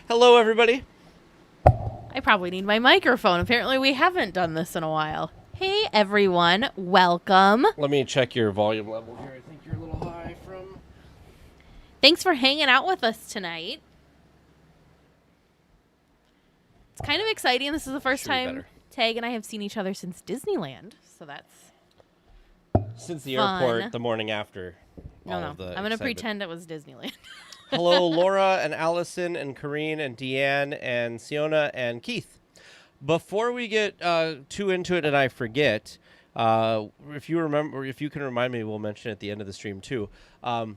Hello, everybody. I probably need my microphone. Apparently, we haven't done this in a while. Hey, everyone. Welcome. Let me check your volume level here. I think you're a little high from... Thanks for hanging out with us tonight. It's kind of exciting. This is the first time Tag and I have seen each other since Disneyland. So that's Since the fun. airport the morning after. No. I'm going to pretend it was Disneyland. Hello, Laura and Allison and Corrine and Deanne and Siona and Keith. Before we get too into it and I forget, if you remember, if you can remind me, we'll mention it at the end of the stream too.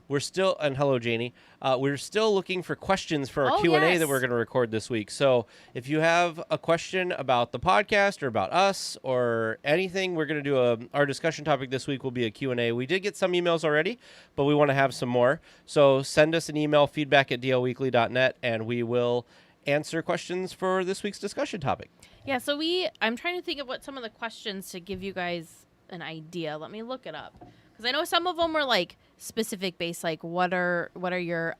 We're still, and hello, Janie. We're still looking for questions for our Q&A that we're going to record this week. So if you have a question about the podcast or about us or anything, we're going to do our discussion topic this week will be a Q&A. We did get some emails already, but we want to have some more. So send us an email, feedback@dlweekly.net, and we will answer questions for this week's discussion topic. Yeah, so I'm trying to think of what some of the questions to give you guys an idea. Let me look it up. Because I know some of them were like specific based, like what are your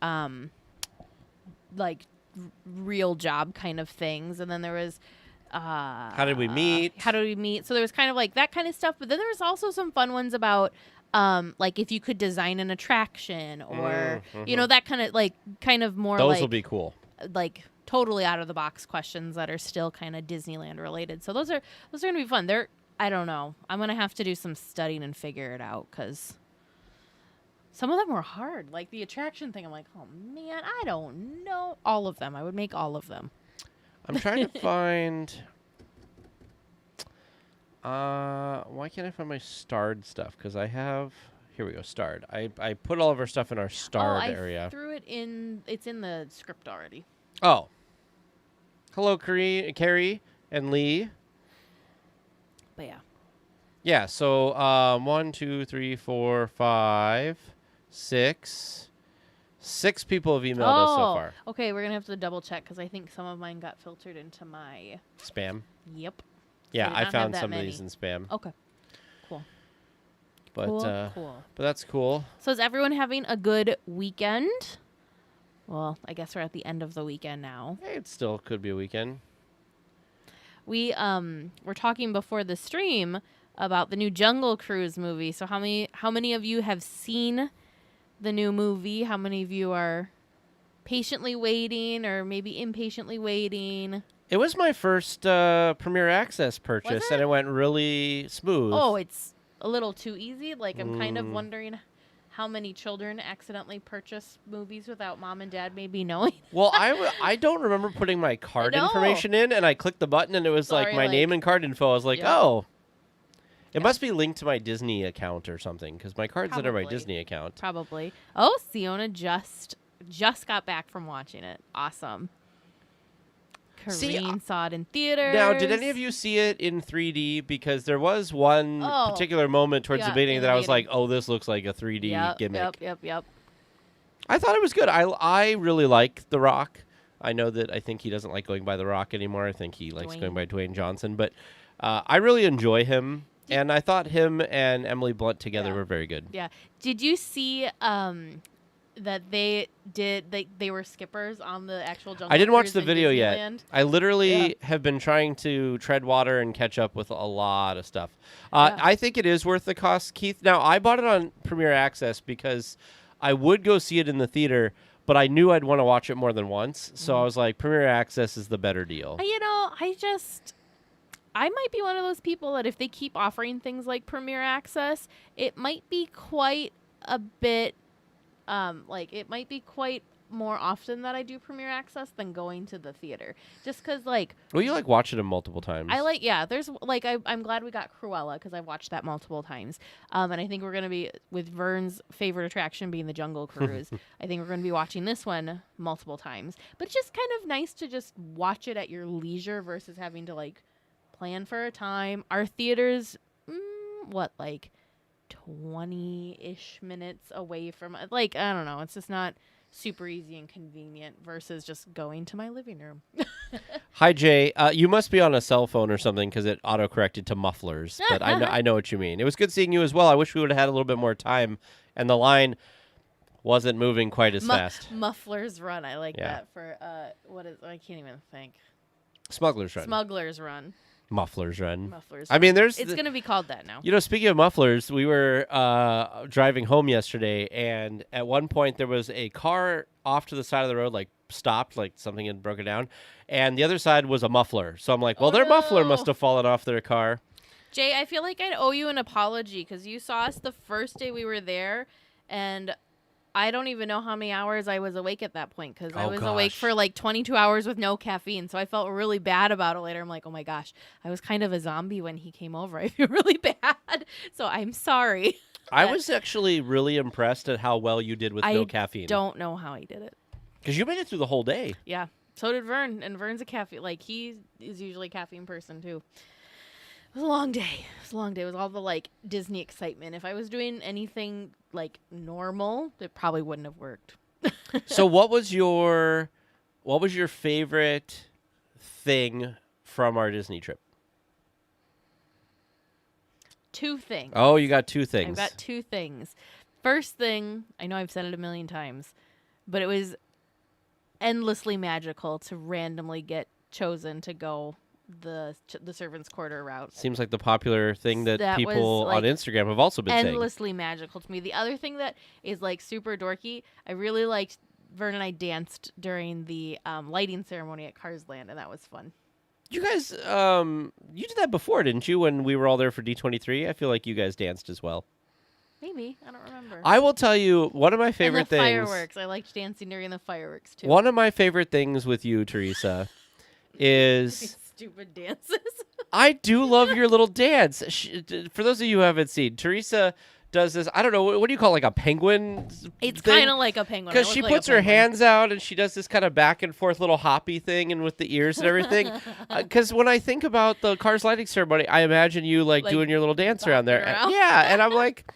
like real job kind of things, and then there was how did we meet? So there was kind of like that kind of stuff, but then there was also some fun ones about like if you could design an attraction or you know that kind of more those like, will be cool. Like totally out of the box questions that are still kind of Disneyland related. So those are going to be fun. I don't know. I'm going to have to do some studying and figure it out because some of them were hard. Like the attraction thing, I'm like, oh man, I don't know all of them. I would make all of them. I'm trying to find... why can't I find my starred stuff? Because I have... Here we go, starred. I put all of our stuff in our starred area. I threw it in... It's in the script already. Oh. Hello, Carrie and Lee. But yeah. Yeah, so 1, 2, 3, 4, 5, 6. 6 people have emailed us so far. Okay, we're going to have to double check because I think some of mine got filtered into my... Spam? Yep. Yeah, I found some of these in spam. Okay. Cool. But, cool. But that's cool. So is everyone having a good weekend? Well, I guess we're at the end of the weekend now. Hey, it still could be a weekend. We were talking before the stream about the new Jungle Cruise movie. So how many of you have seen the new movie? How many of you are patiently waiting or maybe impatiently waiting? It was my first Premier Access purchase, and it went really smooth. Oh, it's a little too easy. Like I'm kind of wondering how many children accidentally purchase movies without mom and dad maybe knowing. Well, I don't remember putting my card information in, and I clicked the button, and it was like my name and card info. I was like, oh. It must be linked to my Disney account or something, because my card's under my Disney account. Probably. Oh, Siona just got back from watching it. Awesome. Corrine saw it in theaters. Now, did any of you see it in 3D? Because there was one particular moment towards the beginning that I was like, oh, this looks like a 3D gimmick. Yep. I thought it was good. I really like The Rock. I know that I think he doesn't like going by The Rock anymore. I think he likes going by Dwayne Johnson. But I really enjoy him. And I thought him and Emily Blunt together were very good. Yeah. Did you see that they were skippers on the actual Jungle Cruise? I didn't watch the video yet. I literally have been trying to tread water and catch up with a lot of stuff. I think it is worth the cost, Keith. Now, I bought it on Premier Access because I would go see it in the theater, but I knew I'd want to watch it more than once. So I was like, Premier Access is the better deal. I might be one of those people that if they keep offering things like Premier Access, it might be quite a bit, it might be quite more often that I do Premier Access than going to the theater. Just because, Well, you like watching them multiple times. There's, I'm glad we got Cruella because I've watched that multiple times. And I think we're going to be, with Vern's favorite attraction being the Jungle Cruise, I think we're going to be watching this one multiple times. But it's just kind of nice to just watch it at your leisure versus having to, plan for a time. Our theater's 20-ish minutes away from I don't know, it's just not super easy and convenient versus just going to my living room. Hi Jay, you must be on a cell phone or something because it autocorrected to mufflers, but I know what you mean. It was good seeing you as well. I wish we would have had a little bit more time, and the line wasn't moving quite as fast. Muffler's Run. I like Yeah. that for what is? I can't even think. Smuggler's Run. Smuggler's Run. Muffler's Run. Muffler's I mean, Run. there's It's gonna be called that now. You know, speaking of mufflers, we were driving home yesterday, and at one point there was a car off to the side of the road, like stopped, like something had broken down, and the other side was a muffler. So I'm like, well, Oh, their muffler no. must have fallen off their car. Jay, I feel like I'd owe you an apology because you saw us the first day we were there, and I don't even know how many hours I was awake at that point because I Oh, was awake gosh. for like 22 hours with no caffeine. So I felt really bad about it later. I'm like, oh my gosh, I was kind of a zombie when he came over. I feel really bad. So I'm sorry. I was actually really impressed at how well you did with no caffeine. Don't know how he did it. Because you made it through the whole day. Yeah. So did Vern. And Vern's a caffeine. Like, he is usually a caffeine person too. It was a long day. It was a long day. It was all the like Disney excitement. If I was doing anything like normal, it probably wouldn't have worked. So what was your favorite thing from our Disney trip? Two things. Oh, you got two things. I've got two things. First thing, I know I've said it a million times, but it was endlessly magical to randomly get chosen to go the servants' quarter route. Seems like the popular thing that That people was, like, on Instagram have also been saying. Endlessly magical to me. The other thing that is like super dorky, I really liked Vern and I danced during the lighting ceremony at Cars Land, and that was fun. You guys, you did that before, didn't you, when we were all there for D23? I feel like you guys danced as well. Maybe. I don't remember. I will tell you, one of my favorite and the things... fireworks. I liked dancing during the fireworks, too. One of my favorite things with you, Teresa, is... Stupid dances. I do love your little dance. For those of you who haven't seen, Teresa does this, I don't know, what do you call it, like a penguin? It's kind of like a penguin. Because she puts her hands out and she does this kind of back and forth little hoppy thing and with the ears and everything. Because when I think about the Cars lighting ceremony, I imagine you like doing your little dance around there. Yeah, and I'm like,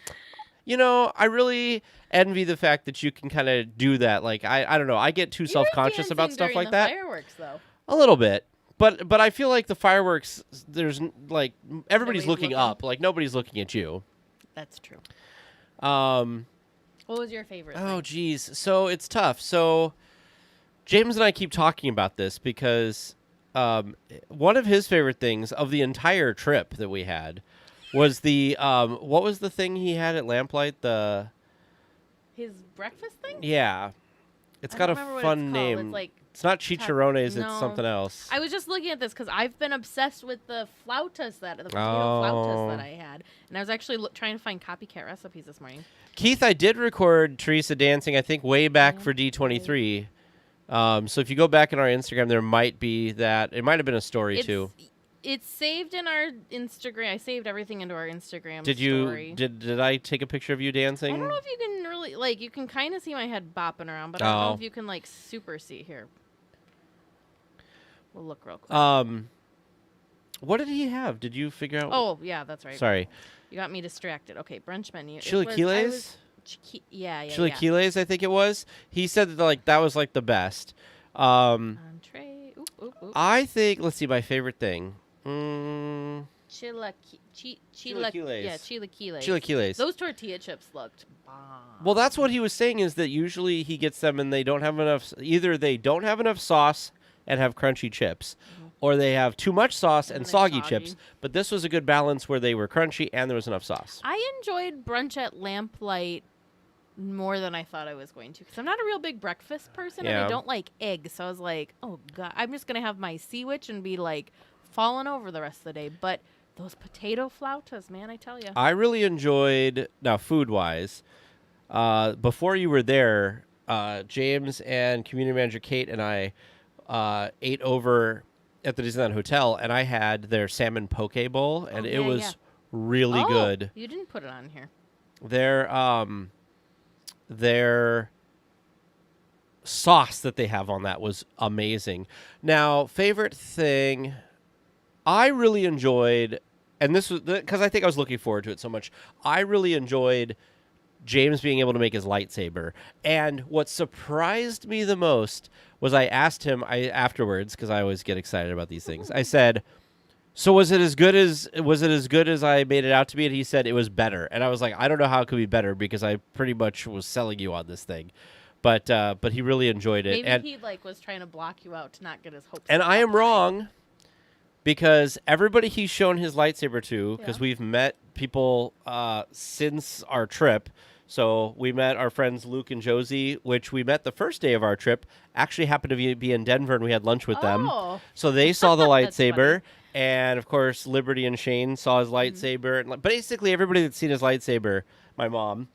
you know, I really envy the fact that you can kind of do that. Like, I don't know, I get too self-conscious about stuff like that. Fireworks, though. A little bit. But I feel like the fireworks, there's like, everybody's looking up. Like, nobody's looking at you. That's true. What was your favorite thing? Oh, geez. So it's tough. So James and I keep talking about this because one of his favorite things of the entire trip that we had was the, what was the thing he had at Lamplight? His breakfast thing? Yeah. It's got a fun name. It's like... It's not chicharrones, No. it's something else. I was just looking at this because I've been obsessed with the flautas the potato flautas that I had. And I was actually trying to find copycat recipes this morning. Keith, I did record Teresa dancing, I think, way back for D23. So if you go back in our Instagram, there might be that. It might have been a story, too. It's saved in our Instagram. I saved everything into our Instagram Did story. Did I take a picture of you dancing? I don't know if you can really, like, you can kind of see my head bopping around, but I don't know if you can, like, super see here. We'll look real quick. What did he have? Did you figure out? Oh, yeah, that's right. Sorry. You got me distracted. Okay, brunch menu. Chilaquiles? Yeah. Chilaquiles, I think it was. He said that, like, that was, like, the best. Entree. Oop. I think, let's see, my favorite thing. Chilaquiles. Chilaquiles. Yeah, chilaquiles. Chilaquiles. Those tortilla chips looked bomb. Well, that's what he was saying, is that usually he gets them and they don't have enough, either they don't have enough sauce and have crunchy chips, or they have too much sauce and soggy chips. But this was a good balance where they were crunchy and there was enough sauce. I enjoyed brunch at Lamplight more than I thought I was going to, because I'm not a real big breakfast person and I don't like eggs. So I was like, oh, God, I'm just going to have my sandwich and be like falling over the rest of the day. But those potato flautas, man, I tell you. I really enjoyed, now food-wise, before you were there, James and community manager Kate and I ate over at the Disneyland Hotel, and I had their salmon poke bowl, and it was really good. You didn't put it on here. Their sauce that they have on that was amazing. Now, favorite thing, I really enjoyed, and this was because I think I was looking forward to it so much. I really enjoyed James being able to make his lightsaber. And what surprised me the most was I asked him afterwards, because I always get excited about these things. I said, So was it as good as I made it out to be? And he said it was better. And I was like, I don't know how it could be better because I pretty much was selling you on this thing. But he really enjoyed it. Maybe and he was trying to block you out to not get his hopes. and I am up high. wrong because everybody he's shown his lightsaber to, because Yeah. we've met people since our trip. So we met our friends Luke and Josie, which we met the first day of our trip. Actually happened to be in Denver, and we had lunch with them. Oh. So they saw the That's lightsaber. And, of course, Liberty and Shane saw his lightsaber. And basically, everybody that's seen his lightsaber, my mom,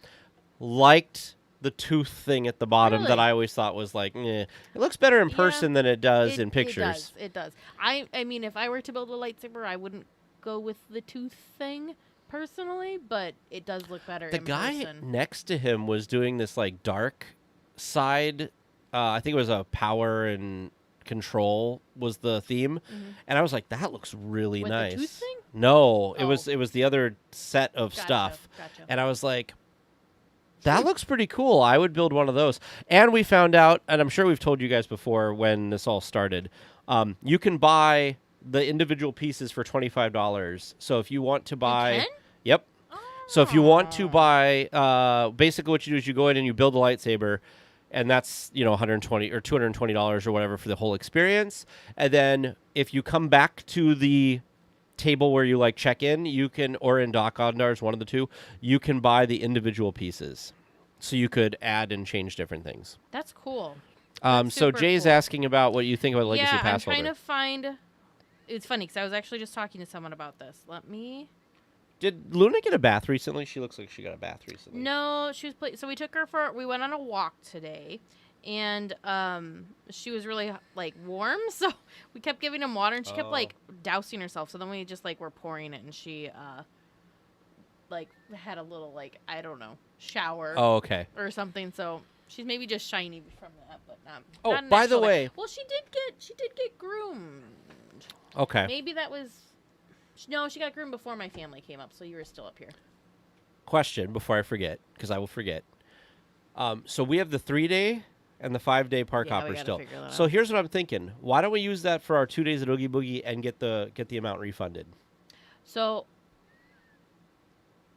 liked the tooth thing at the bottom that Really? I always thought was like, eh. It looks better in person than it does in pictures. It does. I mean, if I were to build a lightsaber, I wouldn't go with the tooth thing personally, but it does look better The in guy person. next to him was doing this like dark side. I think it was a power and control was the theme, and I was like, that looks really With nice. the tooth thing? No, Oh. it was the other set of stuff, Gotcha. and I was like, that looks pretty cool. I would build one of those. And we found out, and I'm sure we've told you guys before when this all started, you can buy the individual pieces for $25. So if you want to buy, can? yep. So if you want to Oh. buy, basically what you do is you go in and you build a lightsaber, and that's $120 or $220 or whatever for the whole experience. And then if you come back to the table where you like check in, you can, or in Dock Ondars, one of the two, you can buy the individual pieces, so you could add and change different things. That's cool. So super Jay's cool. asking about what you think about Legacy yeah, I'm Pass trying holder. to find. It's funny because I was actually just talking to someone about this. Let me. Did Luna get a bath recently? She looks like she got a bath recently. No, she was so we took her we went on a walk today, and she was really warm, so we kept giving him water, and she kept dousing herself. So then we just were pouring it, and she had a little I don't know, shower Oh, okay. or something. So she's maybe just shiny from that, but not. Oh, not an by the actual way- well, she did get groomed. Okay. Maybe that was. No, she got groomed before my family came up, so you were still up here. Question before I forget, because I will forget. So we have the 3-day and the 5-day park Yeah, we hopper gotta still. figure that So out. here's what I'm thinking. Why don't we use that for our 2 days at Oogie Boogie and get the amount refunded? So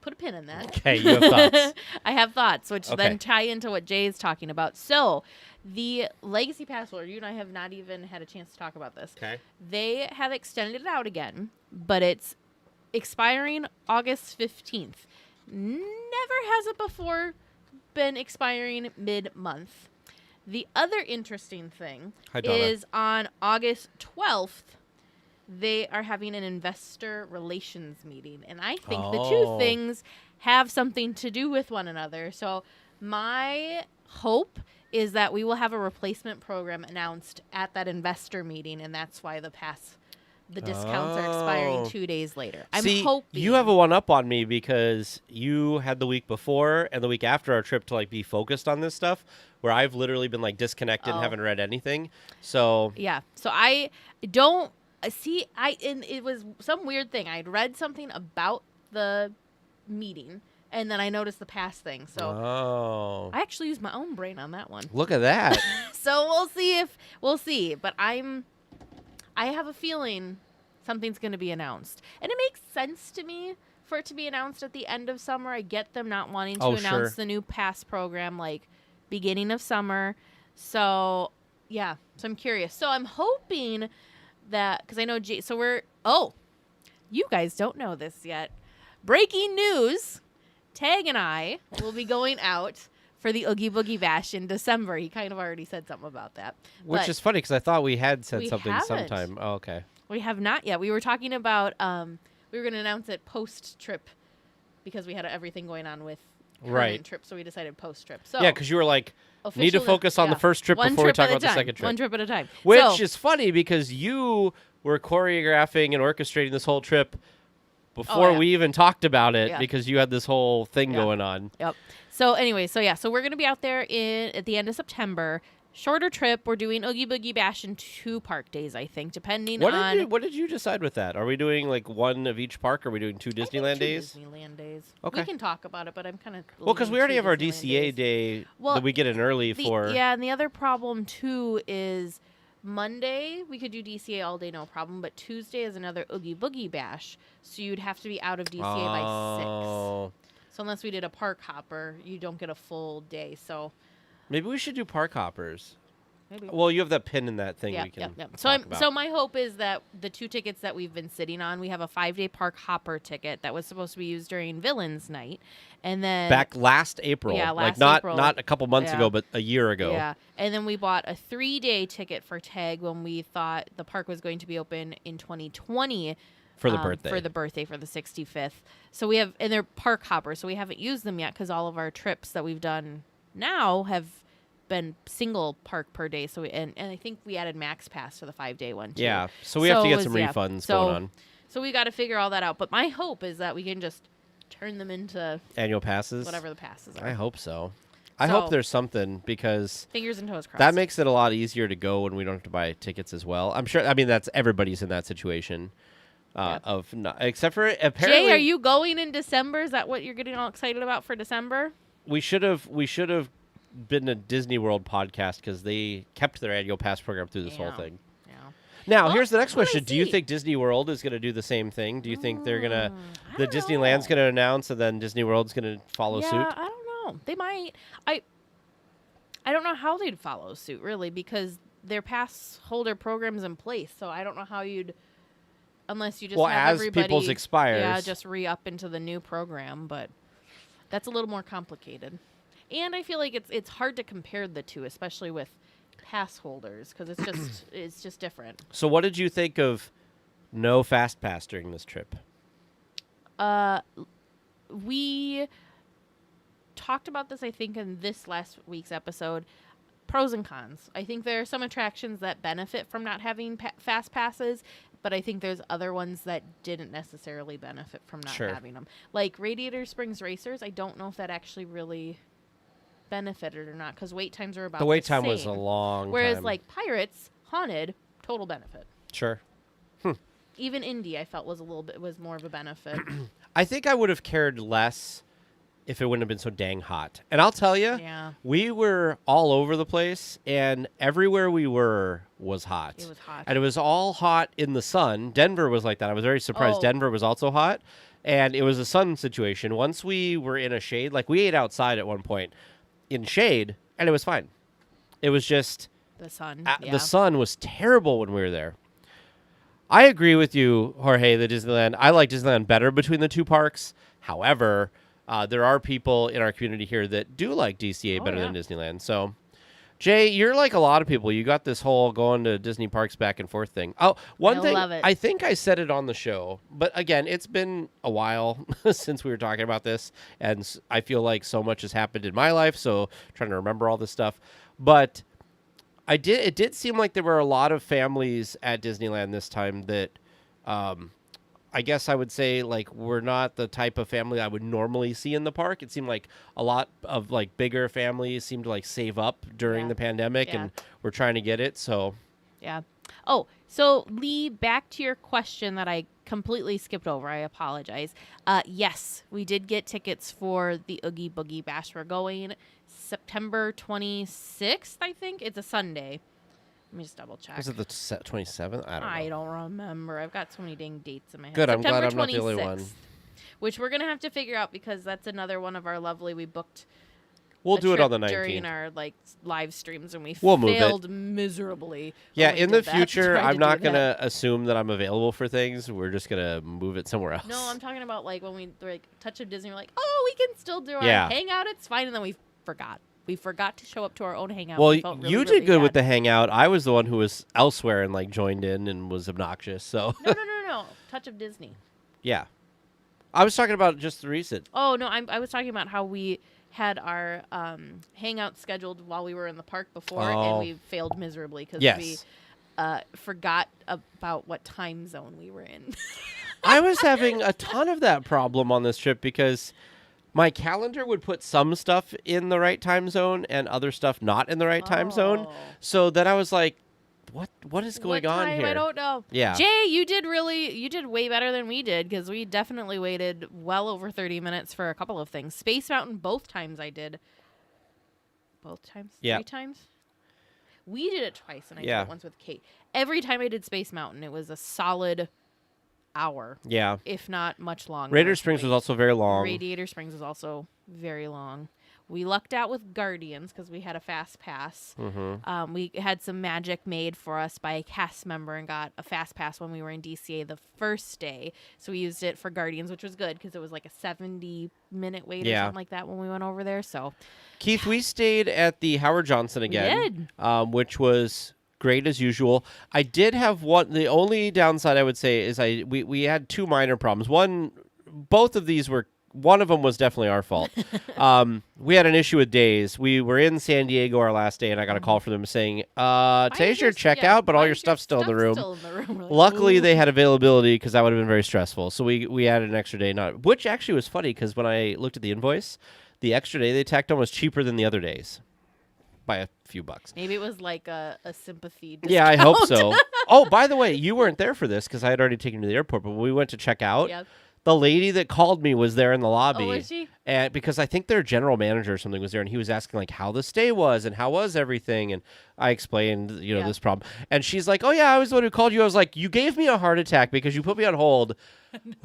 put a pin in that. Okay, you have thoughts. I have thoughts, which Okay. then tie into what Jay is talking about. So the Legacy Pass holder, you and I have not even had a chance to talk about this. Okay. They have extended it out again, but it's expiring August 15th. Never has it before been expiring mid-month. The other interesting thing Hi, Donna. is on August 12th, they are having an investor relations meeting. And I think the two Oh. things have something to do with one another. So my hope is that we will have a replacement program announced at that investor meeting, and that's why the discounts are expiring Oh. 2 days later. I'm See, hoping you have a one up on me because you had the week before and the week after our trip to be focused on this stuff, where I've literally been disconnected and Oh. haven't read anything. So Yeah. So I don't see. And it was some weird thing. I'd read something about the meeting, and then I noticed the pass thing. So oh, I actually used my own brain on that one. look at that. So we'll see. But I have a feeling something's going to be announced, and it makes sense to me for it to be announced at the end of summer. I get them not wanting to Oh, announce sure. the new pass program beginning of summer. So yeah, so I'm curious. So I'm hoping that because I know you guys don't know this yet. Breaking news: Tag and I will be going out for the Oogie Boogie Bash in December. He kind of already said something about that. Which But is funny because I thought we had said we something haven't. sometime. Oh, okay. we have not yet. We were talking about we were going to announce it post-trip because we had everything going on with current Right. trip, so we decided post-trip. So Yeah, because you were like, need to officially- focus on the yeah, first trip one before we trip talk at a about the time, second trip. One trip at a time. Which So- is funny because you were choreographing and orchestrating this whole trip before yeah. we even talked about it Yeah. because you had this whole thing Yeah. going on. Yep. So anyway, so we're gonna be out there at the end of September. Shorter trip. We're doing Oogie Boogie Bash in 2 park days, I think, depending on What did you decide with that? Are we doing one of each park? Or are we doing 2 I think Disneyland 2 days? Disneyland days. Okay. We can talk about it, but I'm kind of Well, because we already have our DCA day Well, that we get in early for. Yeah, and the other problem too is Monday, we could do DCA all day, no problem. But Tuesday is another Oogie Boogie Bash. So you'd have to be out of DCA by 6. So unless we did a park hopper, you don't get a full day. So Maybe we should do park hoppers. maybe. Well, you have that pin in that thing Yeah, we can So talk about. so my hope is that the 2 tickets that we've been sitting on, we have a 5-day park hopper ticket that was supposed to be used during Villains Night, and then Back last April. Yeah, like last April. not a couple months Yeah. ago, but a year ago. Yeah, and then we bought a 3-day ticket for Tag when we thought the park was going to be open in 2020 For the birthday. For the birthday for the 65th. So we have, and they're park hoppers, so we haven't used them yet because all of our trips that we've done now have been single park per day. So and I think we added Max Pass to the 5-day one too. Yeah, so we have to get some yeah. refunds So- going on. So we got to figure all that out. But my hope is that we can just turn them into Annual passes? whatever the passes are. I hope so. I So- hope there's something because Fingers and toes crossed. that makes it a lot easier to go when we don't have to buy tickets as well. I'm sure. I mean, that's everybody's in that situation. Yep. Of not, except for apparently, Jay, are you going in December? Is that what you're getting all excited about for December? we should have been a Disney World podcast because they kept their annual pass program through this whole Yeah. thing. Yeah. Now, Well, here's the next we'll question: do you see. think Disney World is going to do the same thing? Do you think they're gonna I the don't Disneyland's know. going to announce and then Disney World's going to follow Yeah, suit? I don't know. They might. I don't know how they'd follow suit really because their pass holder program's in place. So I don't know how you'd, unless you just Well, have as everybody, people's expires. yeah, just re-up into the new program. But that's a little more complicated. And I feel like it's hard to compare the two, especially with pass holders, because it's just different. So, what did you think of no fast pass during this trip? We talked about this, I think, in this last week's episode. Pros and cons. I think there are some attractions that benefit from not having fast passes, but I think there's other ones that didn't necessarily benefit from not Sure. having them. Like Radiator Springs Racers, I don't know if that actually really benefited or not, because wait times are about The wait time was a same. long Whereas time. like Pirates, Haunted, total benefit. Sure. Even Indy, I felt was more of a benefit. I think I would have cared less if it wouldn't have been so dang hot. And I'll tell you, Yeah. we were all over the place, and everywhere we were was hot. It was hot. And it was all hot in the sun. Denver was like that. I was very surprised Oh. Denver was also hot. And it was a sun situation. Once we were in a shade, like we ate outside at one point in shade, and it was fine. It was just The sun. the sun was terrible when we were there. I agree with you, Jorge, the Disneyland. I like Disneyland better between the two parks. However, there are people in our community here that do like DCA Oh, better yeah. than Disneyland. So, Jay, you're like a lot of people. You got this whole going to Disney parks back and forth thing. Oh, one I thing, love it. I think I said it on the show, but again, it's been a while since we were talking about this, and I feel like so much has happened in my life, so trying to remember all this stuff. But it did seem like there were a lot of families at Disneyland this time that I guess I would say like we're not the type of family I would normally see in the park. It seemed like a lot of like bigger families seemed to like save up during Yeah. the pandemic Yeah. and we're trying to get it. So Yeah. Oh, so Lee, back to your question that I completely skipped over. I apologize. Yes, we did get tickets for the Oogie Boogie Bash. We're going September 26th, I think. It's a Sunday. Let me just double check. was it the 27th? I don't know. I don't remember. I've got so many dang dates in my head. Good, I'm glad September I'm not the only 26th, one. Which we're going to have to figure out because that's another one of our lovely. We booked We'll a do it on the trip 19th. during our like live streams and we We'll move it. failed miserably. Yeah, when we in the did that, future, trying I'm to not do going that. to assume that I'm available for things. We're just going to move it somewhere else. No, I'm talking about like when we like Touch of Disney. We're like, oh, we can still do our Yeah. hangout. It's fine, and then we forgot. We forgot to show up to our own hangout. Well, We felt really, you really did good with bad. the hangout. I was the one who was elsewhere and like joined in and was obnoxious. So No. Touch of Disney. yeah, I was talking about just the recent. Oh no, I was talking about how we had our hangout scheduled while we were in the park before, Oh. and we failed miserably because Yes. we forgot about what time zone we were in. I was having a ton of that problem on this trip because my calendar would put some stuff in the right time zone and other stuff not in the right time zone. Oh. So then I was like, what is going What on time? here? I don't know. Yeah. Jay, you did way better than we did because we definitely waited well over 30 minutes for a couple of things. Space Mountain, both times I did. Both times? Yeah. 3 times? We did it twice, and I did Yeah. it once with Kate. Every time I did Space Mountain, it was a solid hour, Yeah. if not much longer. Radiator Springs was also very long. Radiator Springs was also very long. We lucked out with Guardians because we had a fast pass. Mm-hmm. We had some magic made for us by a cast member and got a fast pass when we were in DCA the first day. So we used it for Guardians, which was good because it was like a 70-minute wait or something like that when we went over there. So, Keith, we stayed at the Howard Johnson again, which was great as usual. I did have one. The only downside I would say is we had two minor problems. Both of these were. One of them was definitely our fault. We had an issue with days. We were in San Diego our last day, and I got a call from them saying, today's your checkout, but all your stuff's still in the room. Like, Luckily, they had availability because that would have been very stressful. So we added an extra day, which actually was funny because when I looked at the invoice, the extra day they tacked on was cheaper than the other days by a few bucks. Maybe it was like a sympathy discount. Yeah, I hope so. Oh, by the way, you weren't there for this because I had already taken you to the airport, but when we went to check out, the lady that called me was there in the lobby. Oh, was she? And because I think their general manager or something was there, and he was asking like how the stay was and how was everything, and I explained this problem, and she's like, "Oh yeah, I was the one who called you." I was like, "You gave me a heart attack because you put me on hold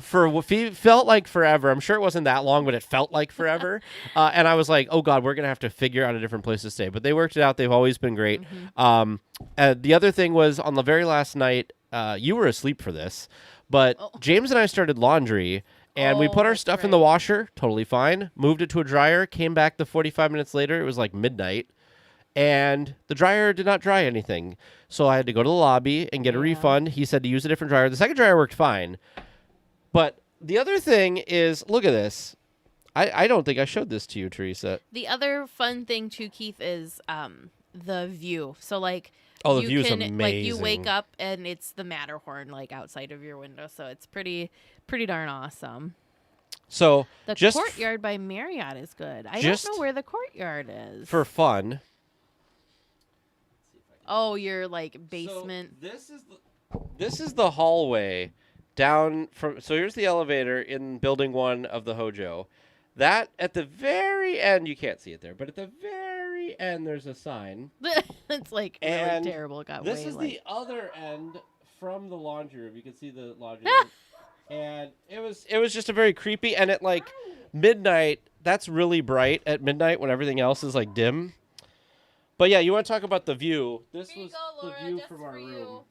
for what felt like forever." I'm sure it wasn't that long, but it felt like forever. And I was like, "Oh God, we're gonna have to figure out a different place to stay." But they worked it out. They've always been great. The other thing was on the very last night, you were asleep for this. But James and I started laundry, and we put our stuff in the washer, totally fine, moved it to a dryer, came back 45 minutes later, it was like midnight, and the dryer did not dry anything. So I had to go to the lobby and get a refund. He said to use a different dryer. The second dryer worked fine. But the other thing is, look at this. I don't think I showed this to you, Teresa. The other fun thing, too, Keith, is the view. So, like... Oh, the view's amazing. Like, you wake up and it's the Matterhorn, like, outside of your window. So it's pretty darn awesome. So the courtyard by Marriott is good. I don't know where the courtyard is. For fun. Oh, your, like, basement. So this is the hallway down from... So here's the elevator in Building 1 of the Hojo. That, at the very end, you can't see it there, but at the very end, there's a sign. It's like really terrible. It got this way is like... the other end from the laundry room. You can see the laundry room. And it was just a very creepy, and at like midnight, that's really bright at midnight when everything else is like dim. But yeah, you want to talk about the view. This was Laura, the view from our room.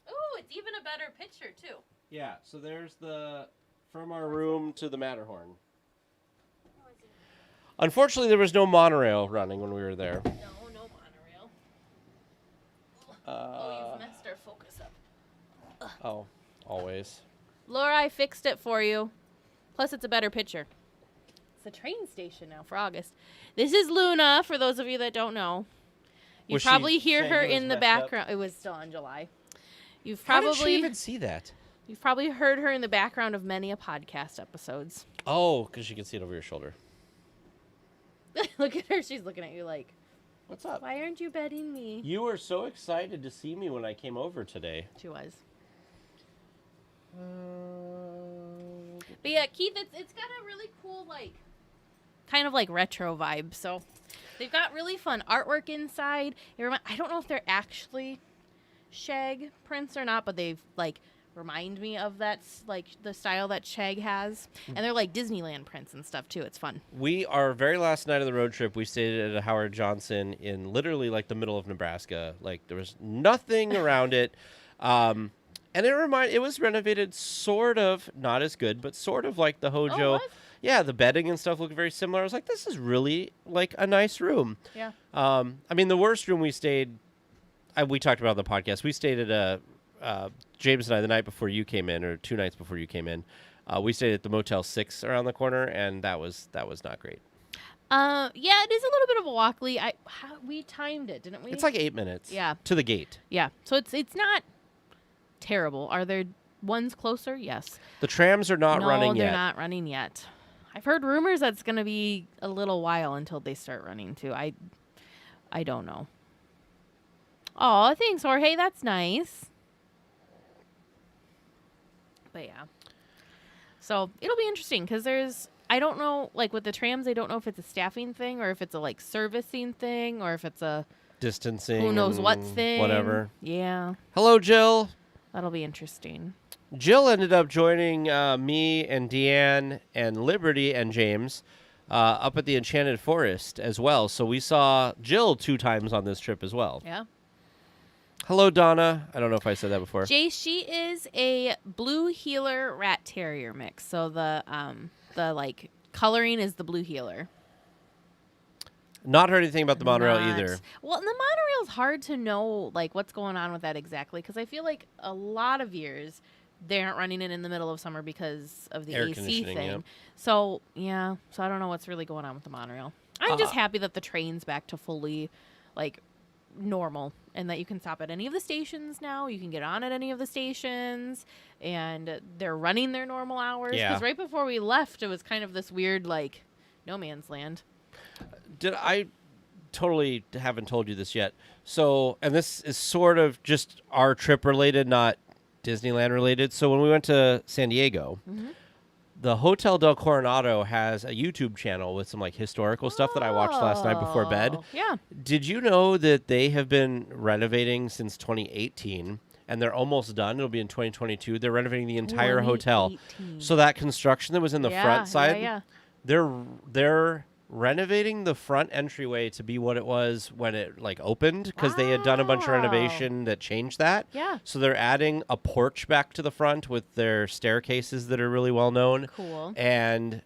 Ooh, it's even a better picture, too. Yeah, so there's from our room to the Matterhorn. Unfortunately, there was no monorail running when we were there. No monorail. You've messed our focus up. Oh, always. Laura, I fixed it for you. Plus, it's a better picture. It's a train station now for August. This is Luna, for those of you that don't know. You probably hear her in the background. It was still in July. How did she even see that? You've probably heard her in the background of many a podcast episodes. Oh, because you can see it over your shoulder. Look at her. She's looking at you like, what's up? Why aren't you betting me? You were so excited to see me when I came over today. She was. But yeah, Keith, it's got a really cool, like, kind of like retro vibe. So they've got really fun artwork inside. I don't know if they're actually shag prints or not, but they've, like, remind me of that, like, the style that Shag has. And they're like Disneyland prints and stuff too. It's fun. Our very last night of the road trip, we stayed at a Howard Johnson in literally like the middle of Nebraska. Like there was nothing around it. And it was renovated sort of, not as good, but sort of like the Hojo. Oh, yeah, the bedding and stuff looked very similar. I was like, this is really like a nice room. Yeah. I mean, the worst room we stayed, we talked about on the podcast. We stayed at James and I, the night before you came in, or 2 nights before you came in, we stayed at the Motel 6 around the corner, and that was not great. Yeah, it is a little bit of a walk, Lee. We timed it, didn't we? It's like 8 minutes. Yeah. To the gate. Yeah. So it's not terrible. Are there ones closer? Yes. The trams are not running yet. No, they're not running yet. I've heard rumors that's going to be a little while until they start running too. I don't know. Oh, thanks, Jorge. That's nice. But yeah. So it'll be interesting because I don't know, like with the trams, I don't know if it's a staffing thing or if it's a like servicing thing or if it's a distancing. Who knows and what thing? Whatever. Yeah, Hello, Jill. that'll be interesting. Jill ended up joining me and Deanne and Liberty and James up at the Enchanted Forest as well. So we saw Jill 2 times on this trip as well. Yeah. Hello, Donna. I don't know if I said that before. Jay, she is a blue heeler rat terrier mix. So the like coloring is the blue heeler. Not heard anything about the monorail either. Well, the monorail is hard to know like what's going on with that exactly because I feel like a lot of years they aren't running it in the middle of summer because of the Air AC conditioning, thing. yeah. So yeah, so I don't know what's really going on with the monorail. I'm just happy that the train's back to fully like normal and that you can stop at any of the stations now. You can get on at any of the stations and they're running their normal hours. Yeah. Because right before we left, it was kind of this weird like no man's land. I totally haven't told you this yet. So, and this is sort of just our trip related, not Disneyland related. So when we went to San Diego, the Hotel del Coronado has a YouTube channel with some like historical stuff that I watched last night before bed. Yeah. Did you know that they have been renovating since 2018 and they're almost done? It'll be in 2022. They're renovating the entire hotel. 2018. So that construction that was in the front side, Yeah. they're renovating the front entryway to be what it was when it like opened because they had done a bunch of Wow. renovation that changed that. Yeah. So they're adding a porch back to the front with their staircases that are really well known. Cool. And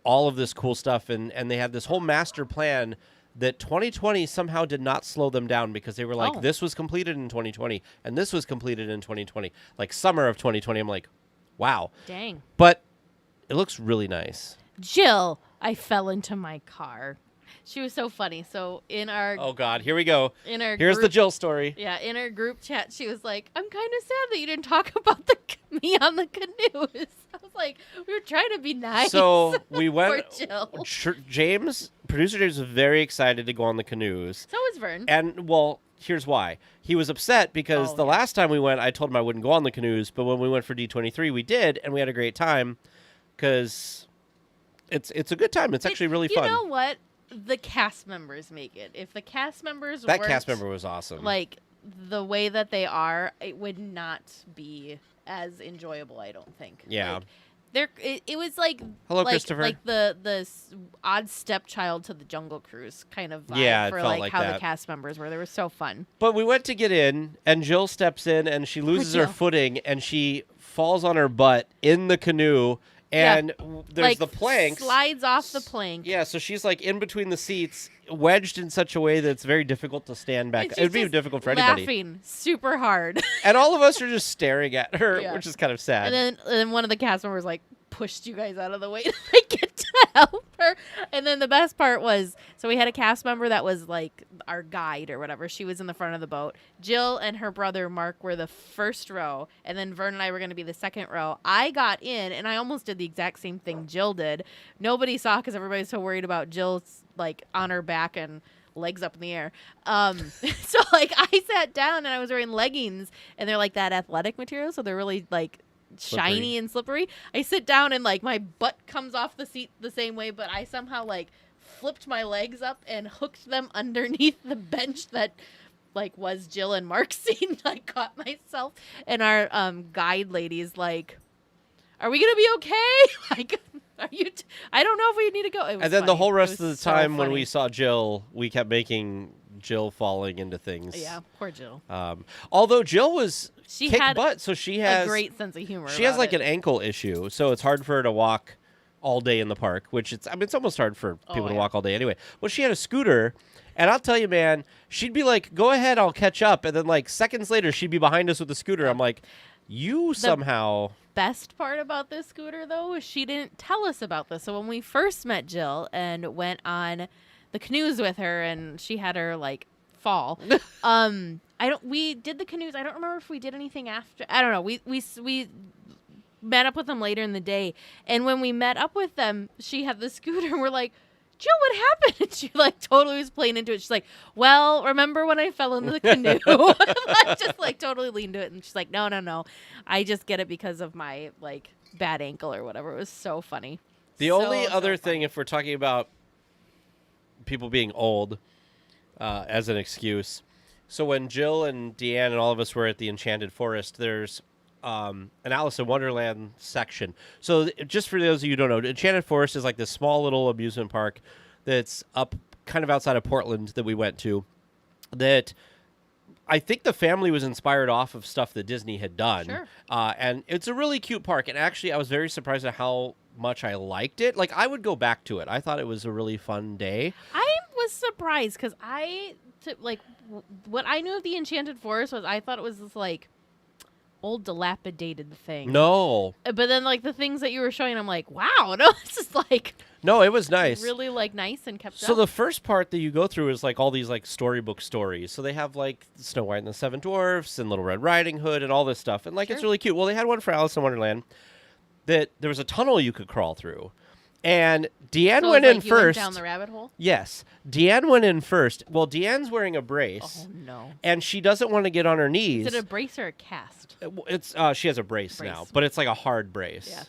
all of this cool stuff. And they had this whole master plan that 2020 somehow did not slow them down because they were like, Oh. this was completed in 2020 and this was completed in 2020. Like summer of 2020. I'm like, wow. Dang. But it looks really nice. Jill, I fell into my car. She was so funny. So in our Oh, God. Here we go. Here's the group, Jill story. yeah, in our group chat, she was like, "I'm kind of sad that you didn't talk about me on the canoes." I was like, "We were trying to be nice." So we went. Poor Jill. Producer James was very excited to go on the canoes. So was Vern. And, well, here's why. He was upset because the last time we went, I told him I wouldn't go on the canoes. But when we went for D23, we did, and we had a great time because it's a good time. It's actually really fun. You know what? The cast members make it. If the cast members That weren't, cast member was awesome. like the way that they are, it would not be as enjoyable, I don't think. Yeah. Like, it was like Hello, like, Christopher. like the odd stepchild to the Jungle Cruise kind of vibe Yeah, it for felt like how that. the cast members were. They were so fun. But we went to get in, and Jill steps in, and she loses her Jill. footing, and she falls on her butt in the canoe, and there's like, the planks. slides off the plank. Yeah, so she's like in between the seats, wedged in such a way that it's very difficult to stand back. And It would she's be just difficult for anybody. laughing super hard. And all of us are just staring at her, Yeah. which is kind of sad. And then one of the cast members like pushed you guys out of the way to like get to help her. And then the best part was, so we had a cast member that was like our guide or whatever. She was in the front of the boat. Jill and her brother Mark were the first row, and then Vern and I were going to be the second row. I got in, and I almost did the exact same thing Jill did. Nobody saw because everybody's so worried about Jill's like on her back and legs up in the air. So like I sat down and I was wearing leggings, and they're like that athletic material, so they're really like shiny Slippery. and slippery. I sit down and like my butt comes off the seat the same way, but I somehow like flipped my legs up and hooked them underneath the bench that like was Jill and Mark's seat. And I caught myself, and our guide lady's like, "Are we gonna be okay? Like, are you? I don't know if we need to go." It was And then the funny. whole It rest of was the so time when funny. we saw Jill, we kept making Jill falling into things. Yeah, poor Jill. Although Jill was She kick had butt, so she a has great sense of humor. she has about like it. an ankle issue, so it's hard for her to walk all day in the park. Which it's almost hard for people to yeah. walk all day anyway. Well, she had a scooter, and I'll tell you, man, she'd be like, "Go ahead, I'll catch up," and then like seconds later, she'd be behind us with the scooter. I'm like, "You somehow." Best part about this scooter though is she didn't tell us about this. So when we first met Jill and went on the canoes with her, and she had her like fall, we did the canoes. I don't remember if we did anything after. I don't know. We met up with them later in the day, and when we met up with them, she had the scooter, and we're like, "Jill, what happened?" And she like totally was playing into it. She's like, "Well, remember when I fell into the canoe?" I just like totally leaned to it, and she's like, "No, I just get it because of my like bad ankle or whatever." It was so funny. The only other thing, if we're talking about people being old, as an excuse. So when Jill and Deanne and all of us were at the Enchanted Forest, there's an Alice in Wonderland section. So just for those of you who don't know, Enchanted Forest is like this small little amusement park that's up kind of outside of Portland that we went to, that I think the family was inspired off of stuff that Disney had done. Sure. And it's a really cute park. And actually, I was very surprised at how much I liked it. Like, I would go back to it. I thought it was a really fun day. I was surprised because what I knew of the Enchanted Forest was I thought it was this like old dilapidated thing. No. But then like the things that you were showing, I'm like, wow, no, this is like No, it was nice. really like nice and kept So up. the first part that you go through is like all these like storybook stories. So they have like Snow White and the Seven Dwarfs and Little Red Riding Hood and all this stuff. And like it's Sure. really cute. Well, they had one for Alice in Wonderland that there was a tunnel you could crawl through. And Deanne So went it's in like you went first. down the rabbit hole. Yes. Deanne went in first. Well, Deanne's wearing a brace. Oh no! And she doesn't want to get on her knees. Is it a brace or a cast? It's she has a brace now, Brace. but it's like a hard brace. Yeah.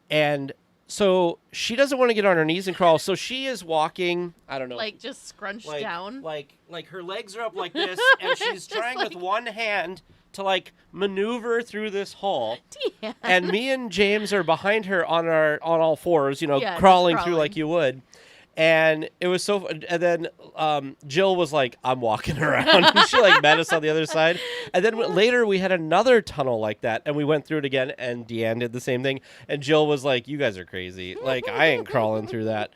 And so she doesn't want to get on her knees and crawl, so she is walking, I don't know. Like just scrunched like, down. Like her legs are up like this and she's trying like- with one hand to like maneuver through this hall. Deanne. And me and James are behind her on all fours, Yeah, just crawling through crawling. like you would. And it was so fun. And then Jill was like, I'm walking around. And she like met us on the other side. And then later we had another tunnel like that. And we went through it again. And Deanne did the same thing. And Jill was like, you guys are crazy. Like, I ain't crawling through that.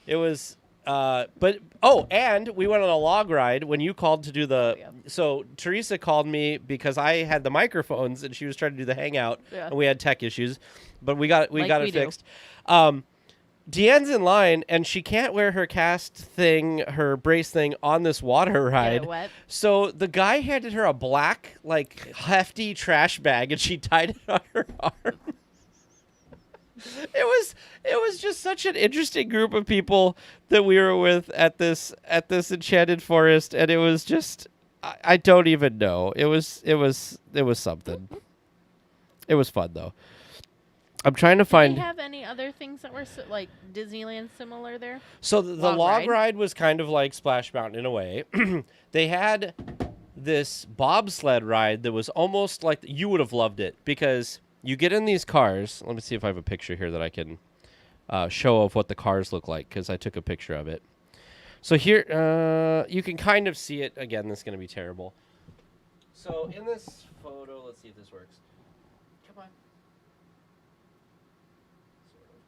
It was, and we went on a log ride when you called to do the, yeah. So Teresa called me because I had the microphones and she was trying to do the hangout. Yeah. And we had tech issues. But we got Like it we do. fixed. Deanne's in line, and she can't wear her cast thing, her brace thing, on this water ride. Get it wet. So the guy handed her a black, like, hefty trash bag, and she tied it on her arm. It was just such an interesting group of people that we were with at this Enchanted Forest, and it was just I don't even know. It was something. It was fun though. I'm trying to Do find. they have any other things that were like Disneyland similar there? So the Log log ride? ride was kind of like Splash Mountain in a way. They had this bobsled ride that was almost like you would have loved it because you get in these cars. Let me see if I have a picture here that I can show of what the cars look like because I took a picture of it. So here you can kind of see it. Again, this is going to be terrible. So in this photo, let's see if this works. Come on.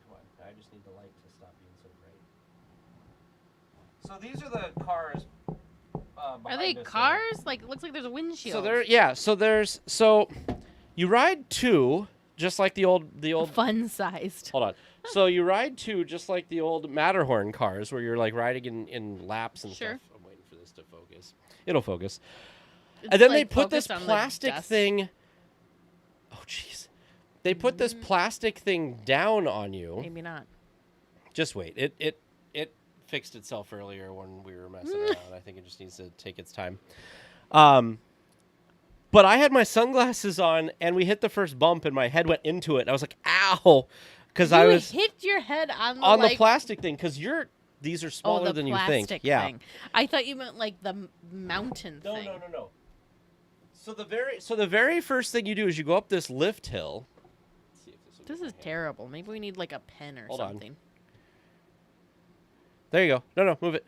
Come on. I just need the light to stop being so bright. So these are the cars. Are they cars? Like it looks like there's a windshield. So you ride two, just like the old. Fun sized. Hold on. So you ride two, just like the old Matterhorn cars, where you're like riding in laps and Sure. stuff. I'm waiting for this to focus. It'll focus. And then they put this plastic thing. Oh, jeez. They put this plastic thing down on you. Maybe not. Just wait. It fixed itself earlier when we were messing around. I think it just needs to take its time. But I had my sunglasses on, and we hit the first bump, and my head went into it. And I was like, "Ow!" Because I was hit your head on the on like, the plastic thing. Because these are smaller the than you plastic think. Yeah. thing. I thought you meant like the mountain No, thing. no. So the very first thing you do is you go up this lift hill. Let's see if this will This get is my hand. terrible. Maybe we need like a pen or Hold on. something. There you go. No, move it.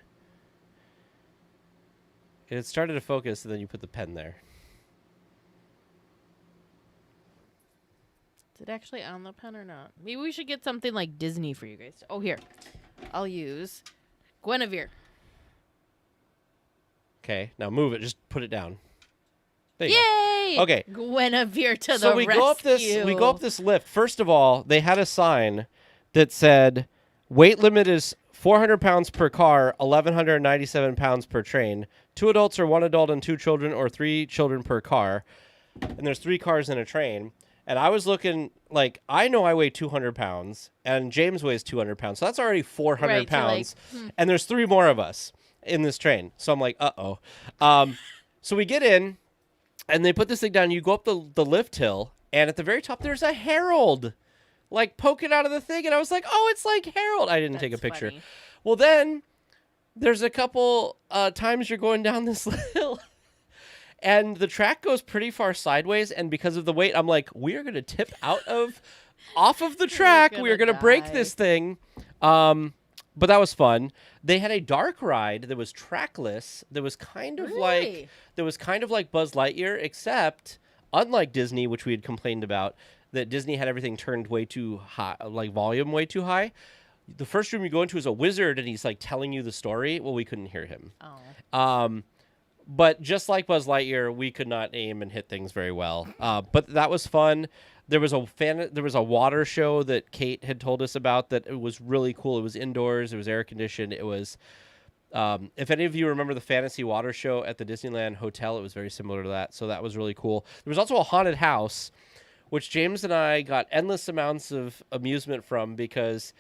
It started to focus, and then you put the pen there. Is it actually on the pen or not? Maybe we should get something like Disney for you guys. Oh, here. I'll use Guinevere. Okay, now move it. Just put it down. There you Yay! go. Okay. Guinevere to So the we rescue. go up this lift. First of all, they had a sign that said weight limit is 400 pounds per car, 1,197 pounds per train. 2 adults or 1 adult and 2 children or 3 children per car. And there's 3 cars in a train. And I was looking, like, I know I weigh 200 pounds, and James weighs 200 pounds. So that's already 400 Right, so, like, pounds. And there's 3 more of us in this train. So I'm like, uh-oh. So we get in, and they put this thing down. You go up the lift hill, and at the very top, there's a herald, like, poking out of the thing. And I was like, oh, it's like Harold. I didn't take a That's picture. funny. Well, then there's a couple times you're going down this hill and the track goes pretty far sideways, and because of the weight, I'm like, we are going to tip off of the track. We are going to break this thing. But that was fun. They had a dark ride that was trackless. That was kind of like Buzz Lightyear, except unlike Disney, which we had complained about, that Disney had everything turned way too high, like volume way too high. The first room you go into is a wizard, and he's like telling you the story. Well, we couldn't hear him. Oh. But just like Buzz Lightyear, we could not aim and hit things very well. But that was fun. There was a water show that Kate had told us about that it was really cool. It was indoors. It was air conditioned. It was, if any of you remember the Fantasy Water Show at the Disneyland Hotel, it was very similar to that. So that was really cool. There was also a haunted house, which James and I got endless amounts of amusement from because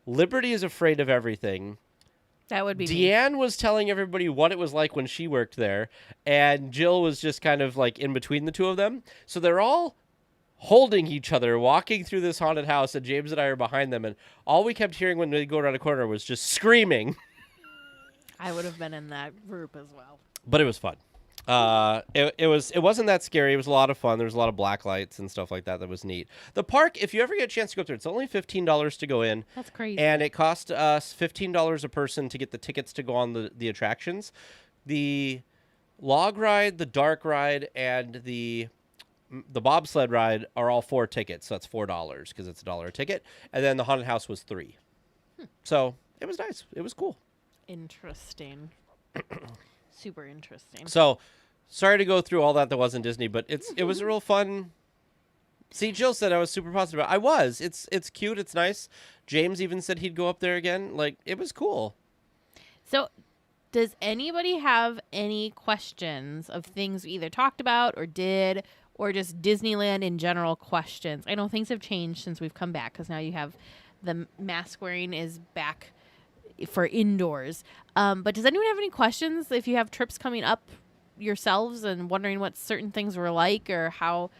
Liberty is afraid of everything. That would be Deanne was telling everybody what it was like when she worked there, and Jill was just kind of like in between the two of them. So they're all holding each other, walking through this haunted house, and James and I are behind them, and all we kept hearing when they go around a corner was just screaming. I would have been in that group as well. But it was fun. It wasn't that scary. It was a lot of fun. There was a lot of black lights and stuff like that. That was neat. The park, if you ever get a chance to go through, it's only $15 to go in. That's crazy. And it cost us $15 a person to get the tickets to go on the attractions. The log ride, the dark ride, and the bobsled ride are all 4 tickets. So that's $4 because it's $1 a ticket. And then the haunted house was $3. So it was nice. It was cool. Interesting. Super interesting. So, sorry to go through all that wasn't Disney, but it was a real fun. See, Jill said I was super positive. I was. It's cute. It's nice. James even said he'd go up there again. Like, it was cool. So, does anybody have any questions of things we either talked about or did, or just Disneyland in general questions? I know things have changed since we've come back because now you have the mask wearing is back for indoors. But does anyone have any questions if you have trips coming up yourselves and wondering what certain things were like or how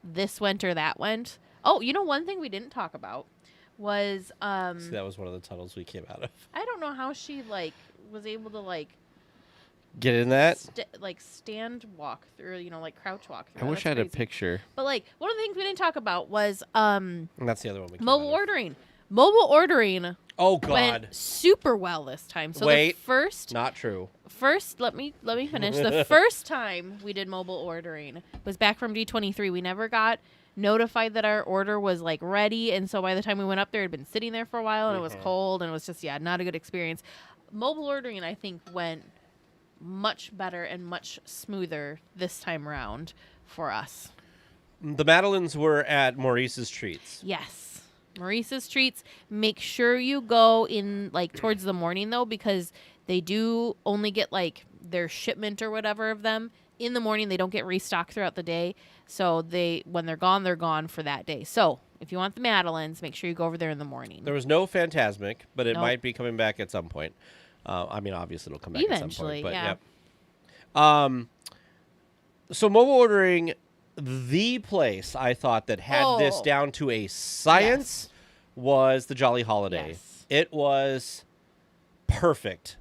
this went or that went? Oh, one thing we didn't talk about was See, that was one of the tunnels we came out of. I don't know how she was able to get in that stand walk through, crouch walk through. I wish I had a picture. But one of the things we didn't talk about was and that's the other one we came mobile out of. ordering. Mobile ordering Oh God. went super well this time. So Wait, the first not true. let me finish. The first time we did mobile ordering was back from D23. We never got notified that our order was ready, and so by the time we went up there, it had been sitting there for a while, and it was cold, and it was just not a good experience. Mobile ordering, I think, went much better and much smoother this time around for us. The Madeleines were at Maurice's Treats. Yes. Maurice's Treats. Make sure you go in towards the morning though, because they do only get their shipment or whatever of them in the morning. They don't get restocked throughout the day. So when they're gone for that day. So if you want the Madeleines, make sure you go over there in the morning. There was no Fantasmic, but it Nope. might be coming back at some point. Obviously it'll come back Eventually, at some point. But yeah. Yep. So mobile ordering, the place I thought that had this down to a science was the Jolly Holiday. Yes. It was perfect.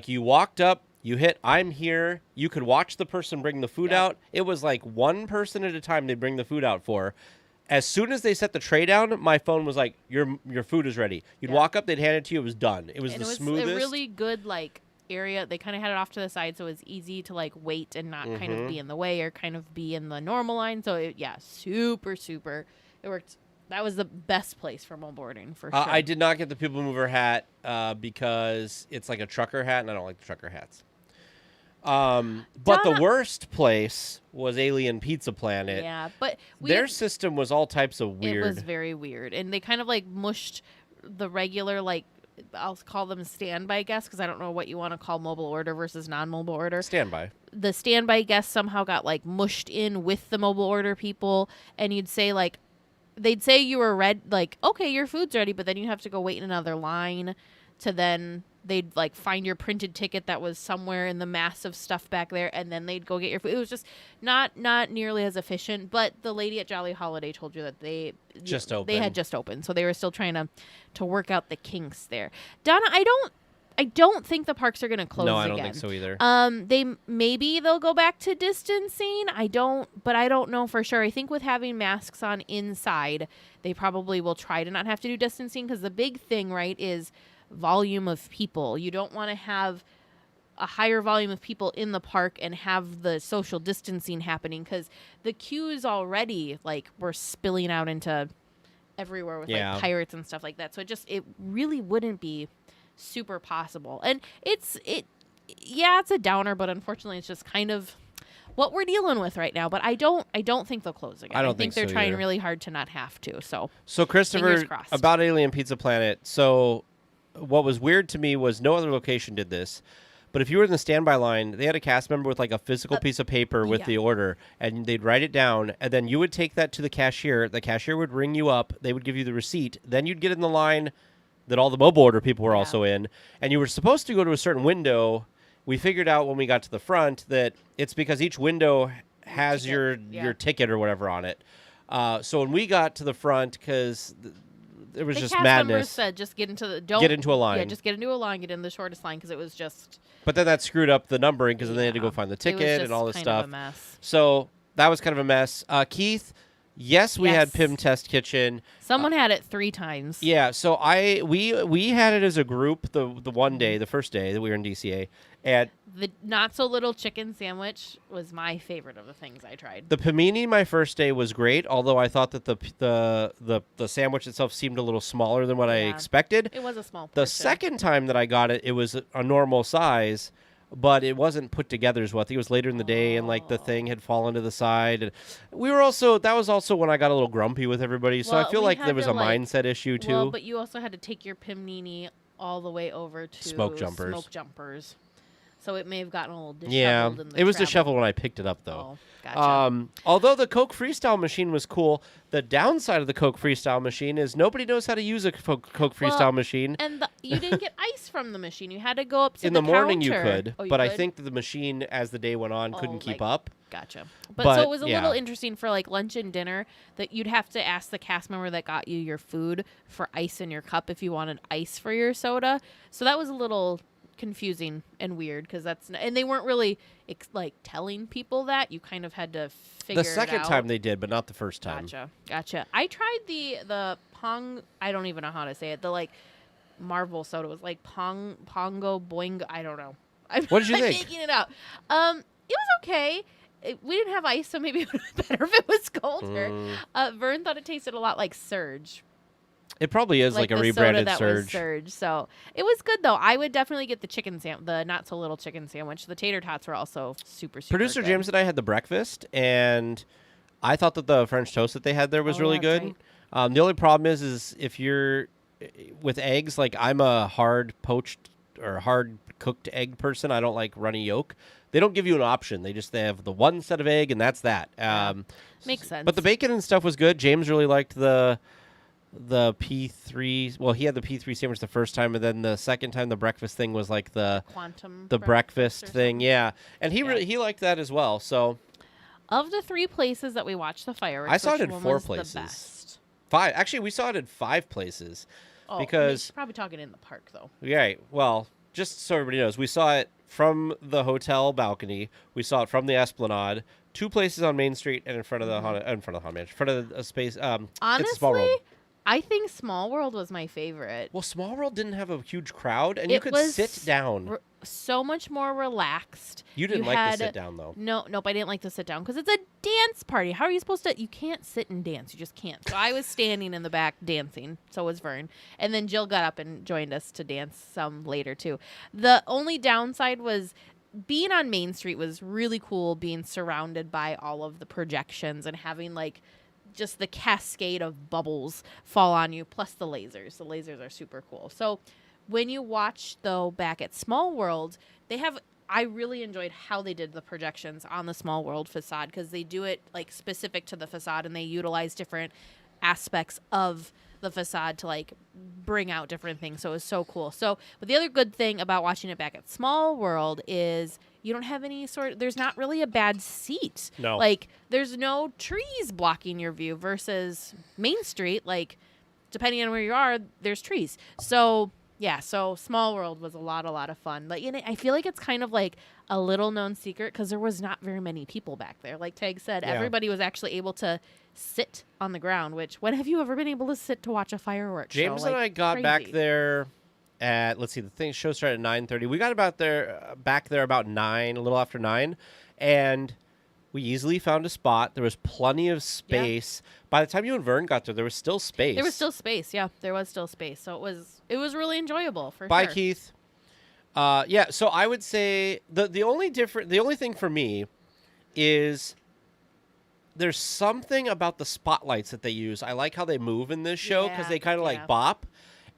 You walked up, you hit I'm here, you could watch the person bring the food out. It was one person at a time they'd bring the food out for. As soon as they set the tray down, my phone was like, your food is ready. You'd walk up, they'd hand it to you, it was done. It was and the it was smoothest. a really good area. They kind of had it off to the side, so it was easy to wait and not kind of be in the way or kind of be in the normal line. So super. It worked. That was the best place for mobile ordering for sure. I did not get the People Mover hat because it's like a trucker hat, and I don't like the trucker hats. But the worst place was Alien Pizza Planet. Yeah, but their system was all types of weird. It was very weird, and they kind of mushed the regular I'll call them standby guests because I don't know what you want to call mobile order versus non-mobile order. Standby. The standby guests somehow got mushed in with the mobile order people, and you'd say they'd say you were okay, your food's ready, but then you have to go wait in another line to then they'd find your printed ticket that was somewhere in the massive stuff back there, and then they'd go get your food. It was just not nearly as efficient. But the lady at Jolly Holiday told you that they just opened. They had just opened, so they were still trying to work out the kinks there. Donna, I don't think the parks are going to close No, again. I don't think so either. They'll go back to distancing. I don't know for sure. I think with having masks on inside, they probably will try to not have to do distancing, because the big thing, right, is volume of people. You don't want to have a higher volume of people in the park and have the social distancing happening, because the queues already like were spilling out into everywhere with like pirates and stuff like that. So it really wouldn't be super possible. And it's a downer, but unfortunately it's just kind of what we're dealing with right now. But I don't think they'll close again. I don't think so they're trying either. really hard to not have to. So Christopher, fingers crossed. about Alien Pizza Planet. So what was weird to me was no other location did this. But if you were in the standby line, they had a cast member with like a physical piece of paper with the order, and they'd write it down, and then you would take that to the cashier. The cashier would ring you up. They would give you the receipt. Then you'd get in the line that all the mobile order people were also in, and you were supposed to go to a certain window. We figured out when we got to the front that it's because each window has your ticket or whatever on it. So when we got to the front, because it was just madness. The cast said just get into a line. Yeah, just get into a line, get in the shortest line, because it was just... But then that screwed up the numbering, because then they had to go find the ticket and all this stuff. Of a mess. So that was kind of a mess. Keith, yes, we had Pim Test Kitchen. Someone had it 3 times. Yeah, so we had it as a group the one day, the first day that we were in DCA. And the not so little chicken sandwich was my favorite of the things I tried. The panini my first day was great, although I thought that the sandwich itself seemed a little smaller than what I expected. It was a small portion. The second time that I got it, it was a normal size, but it wasn't put together as well. I think it was later in the day, and like the thing had fallen to the side. And that was also when I got a little grumpy with everybody. So I feel like there was a mindset issue too. Well, but you also had to take your panini all the way over to smoke jumpers. So it may have gotten a little disheveled. Yeah, it was disheveled when I picked it up, though. Oh, gotcha. Although the Coke Freestyle machine was cool, the downside of the Coke Freestyle machine is nobody knows how to use a Coke Freestyle machine. And you didn't get ice from the machine. You had to go up to in the morning. counter. You could, you but could? I think that the machine, as the day went on, couldn't keep up. Gotcha. But so it was a little interesting for like lunch and dinner that you'd have to ask the cast member that got you your food for ice in your cup if you wanted ice for your soda. So that was a little confusing and weird, because and they weren't really like telling people that. You kind of had to figure it out. The second time they did, but not the first time. Gotcha. I tried the Pong, I don't even know how to say it, the like Marvel soda was like Pongo Boing, I don't know. What did you think? I'm making it up. It was okay. We didn't have ice, so maybe it would have been better if it was colder. Vern thought it tasted a lot like Surge. It probably is like a rebranded Surge. So it was good, though. I would definitely get the not so little chicken sandwich. The tater tots were also super Producer good. James and I had the breakfast, and I thought that the French toast that they had there was really good. Right. The only problem is if you're with eggs, like I'm a hard poached or hard cooked egg person. I don't like runny yolk. They don't give you an option. They have the one set of egg, and that's that. Makes sense. But the bacon and stuff was good. James really liked the P3. Well, he had the P3 sandwich the first time, and then the second time the breakfast thing was like the quantum breakfast thing. Yeah, and he liked that as well. So, of the 3 places that we watched the fireworks, I saw it in 4 places. The best? 5. Actually, we saw it in 5 places. Because probably talking in the park though. Yeah. Well, just so everybody knows, we saw it from the hotel balcony. We saw it from the Esplanade. 2 places on Main Street and in front of the a space. Honestly, it's a Small World. I think Small World was my favorite. Well, Small World didn't have a huge crowd, and you could sit down. So much more relaxed. You didn't like the sit down, though. Nope, I didn't like the sit down because it's a dance party. How are you supposed to? You can't sit and dance. You just can't. So I was standing in the back dancing. So was Vern. And then Jill got up and joined us to dance some later, too. The only downside was being on Main Street was really cool, being surrounded by all of the projections and having, like, just the cascade of bubbles fall on you, plus the lasers. The lasers are super cool. So when you watch, though, back at Small World, I really enjoyed how they did the projections on the Small World facade, because they do it like specific to the facade, and they utilize different aspects of the facade to like bring out different things. So it was so cool. But the other good thing about watching it back at Small World is you don't have there's not really a bad seat. No. Like, there's no trees blocking your view versus Main Street. Like, depending on where you are, there's trees. So Yeah, so Small World was a lot of fun. Like, and I feel like it's kind of like a little known secret because there was not very many people back there. Like Tag said, Yeah. everybody was actually able to sit on the ground. Which, when have you ever been able to sit to watch a fireworks show? James and I got back crazy. there at, let's see, show started at 9:30. We got back there about 9, a little after 9, and we easily found a spot. There was plenty of space. By the time you and Vern got there was still space. There was still space. Yeah, there was still space. So it was really enjoyable for Bye, sure. Keith. Yeah, so I would say the only thing for me is there's something about the spotlights that they use. I like how they move in this show because Yeah, they kind of like bop,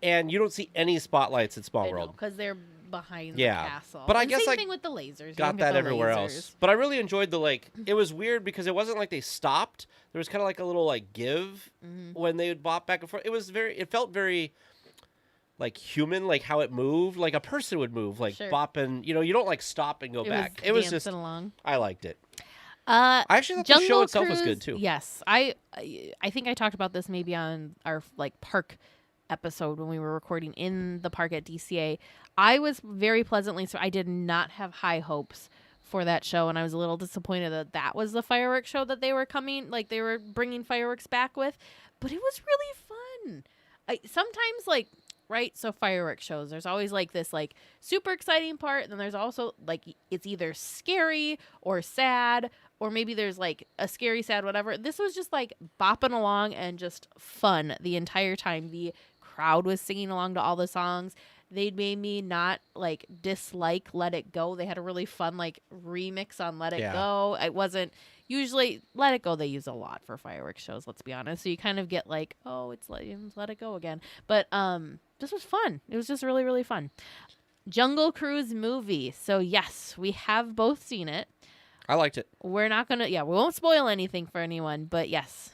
and you don't see any spotlights at Small World. Because they're behind Yeah. the castle. But I And guess same I thing with the lasers. You Got don't get that the everywhere lasers. else. But I really enjoyed it was weird because it wasn't like they stopped. There was kind of like a little like give when they would bop back and forth. It felt very like human, like how it moved, like a person would move, like Sure. bopping. You don't like stop and go back. It was just, along. I liked it. I I actually thought the show itself was good too. Yes, I think I talked about this maybe on our like park episode when we were recording in the park at DCA. I was very pleasantly so I did not have high hopes for that show, and I was a little disappointed that was the fireworks show that they were bringing fireworks back with. But it was really fun. Sometimes right, so fireworks shows, there's always like this like super exciting part, and then there's also like it's either scary or sad, or maybe there's like a scary, sad, whatever. This was just like bopping along and just fun the entire time. The crowd was singing along to all the songs. They made me not like dislike Let It Go. They had a really fun like remix on Let It Go. It wasn't usually Let It Go. They use a lot for fireworks shows. Let's be honest. So you kind of get like, oh, it's Let It Go again. But this was fun. It was just really, really fun. Jungle Cruise movie. So yes, we have both seen it. I liked it. We're not gonna, we won't spoil anything for anyone. But yes,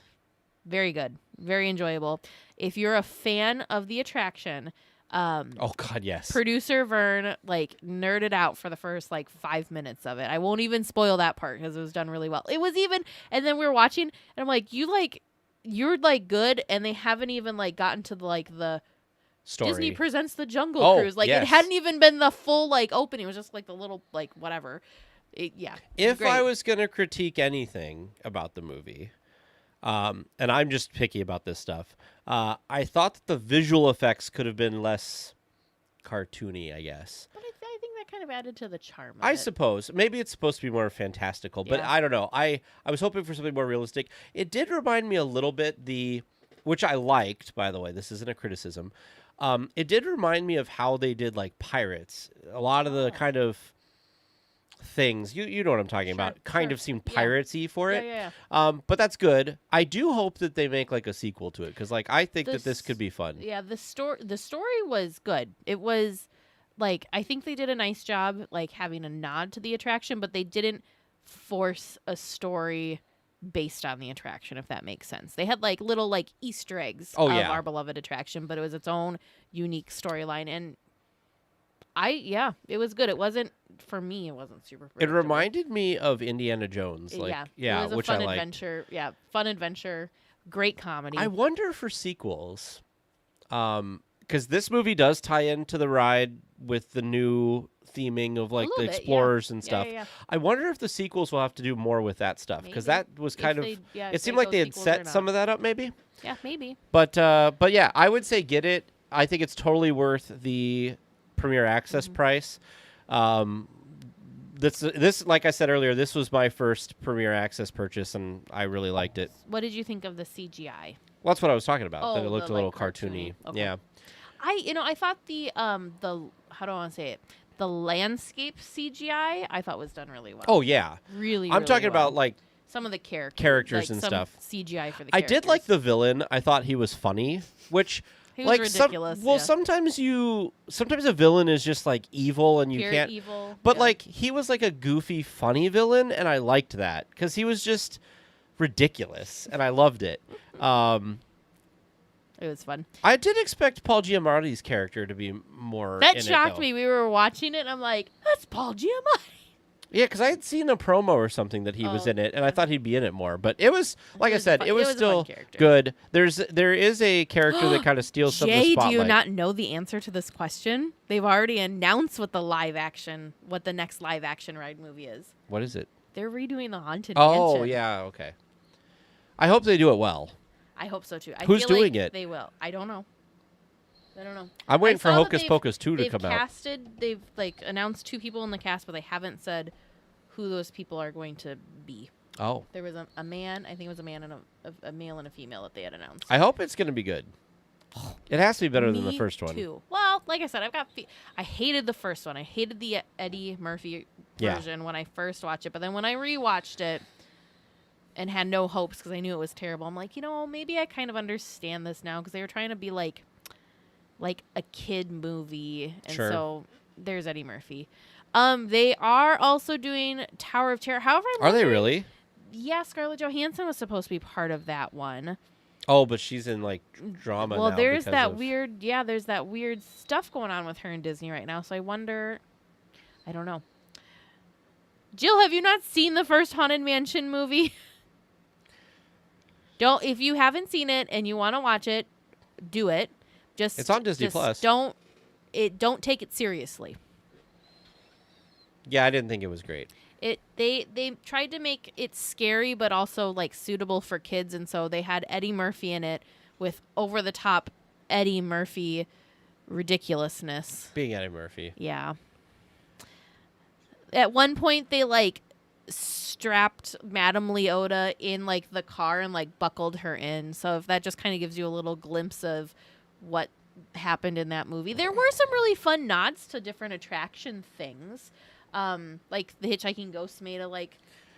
very good, very enjoyable. If you're a fan of the attraction. Oh God, yes. Producer Vern like nerded out for the first like 5 minutes of it. I won't even spoil that part because it was done really well. It was even, and then we were watching, and I'm like, you're like good, and they haven't even like gotten to the Story. Disney Presents the Jungle Cruise. Like yes. It hadn't even been the full like opening. It was just like the little like whatever. If great. I was gonna critique anything about the movie, and I'm just picky about this stuff. I thought that the visual effects could have been less cartoony, I guess. But I think that kind of added to the charm of I it. suppose. Maybe it's supposed to be more fantastical, but Yeah. I don't know. I was hoping for something more realistic. It did remind me a little bit, which I liked, by the way. This isn't a criticism. It did remind me of how they did like Pirates. A lot of the kind of things you know what I'm talking about kind of seemed piratey for it. Yeah. But that's good. I do hope that they make like a sequel to it because like I think that this could be fun. Yeah, the story was good. It was like I think they did a nice job like having a nod to the attraction, but they didn't force a story based on the attraction, if that makes sense. They had like little like Easter eggs of our beloved attraction, but it was its own unique storyline, and it was good. It wasn't for me. It wasn't super. It reminded me of Indiana Jones. It was a which fun I liked. adventure. Yeah, fun adventure. Great comedy. I wonder for sequels, because this movie does tie into the ride with the new theming of like the explorers and stuff. Yeah. I wonder if the sequels will have to do more with that stuff because that was kind of. It seemed like they had set some of that up, maybe. Yeah, maybe. But yeah, I would say get it. I think it's totally worth the Premier Access price. This, like I said earlier, this was my first Premier Access purchase, and I really liked it. What did you think of the CGI? Well, that's what I was talking about. That it looked a little like, cartoony. Okay. Yeah. I thought the how do I want to say it? The landscape CGI I thought was done really well. Oh yeah. Really. I'm talking well. about like some of the characters like and some stuff. CGI for the. I characters. did like the villain. I thought he was funny, which. He was ridiculous. Sometimes a villain is just like evil and you Pure can't. Evil. But like he was like a goofy, funny villain, and I liked that because he was just ridiculous, and I loved it. It was fun. I did expect Paul Giamatti's character to be more. That in shocked it, me. We were watching it, and I'm like, "That's Paul Giamatti." Yeah, because I had seen a promo or something that he was in it, and I thought he'd be in it more. But it was, like I said, it was a fun still character. good. There is a character that kind of steals some of the Jay, spotlight. do you not know the answer to this question? They've already announced what the next live action ride movie is. What is it? They're redoing the Haunted Oh, Mansion. yeah, okay. I hope they do it well. I hope so too. Who's feel doing like it? They will. I don't know. I'm waiting for saw that Hocus Pocus 2 to come out. They've announced 2 people in the cast, but they haven't said who those people are going to be. Oh. There was a man, I think it was a man and a male and a female that they had announced. I hope it's going to be good. It has to be better than the Me first one. too. Well, like I said, I hated the first one. I hated the Eddie Murphy version when I first watched it, but then when I rewatched it and had no hopes because I knew it was terrible, I'm like, maybe I kind of understand this now because they were trying to be like a kid movie, and Sure. so there's Eddie Murphy. They are also doing Tower of Terror. However, Are they really? Yeah, Scarlett Johansson was supposed to be part of that one. Oh, but she's in drama Well, now. there's because of- there's that weird stuff going on with her in Disney right now. So I wonder, I don't know. Jill, have you not seen the first Haunted Mansion movie? If you haven't seen it and you want to watch it, do it. It's on Disney Plus. Don't take it seriously. Yeah, I didn't think it was great. They tried to make it scary but also suitable for kids, and so they had Eddie Murphy in it with over the top Eddie Murphy ridiculousness. Being Eddie Murphy. Yeah. At one point they strapped Madame Leota in the car and buckled her in. So if that just kind of gives you a little glimpse of what happened in that movie. There were some really fun nods to different attraction things. The Hitchhiking Ghost made a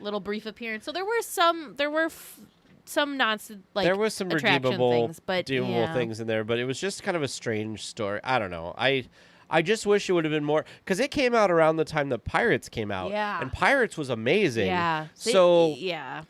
little brief appearance. So there were some nods to there was some attraction redeemable things, things in there, but it was just kind of a strange story. I don't know. I just wish it would have been more, because it came out around the time that Pirates came out. Yeah. And Pirates was amazing. Yeah. So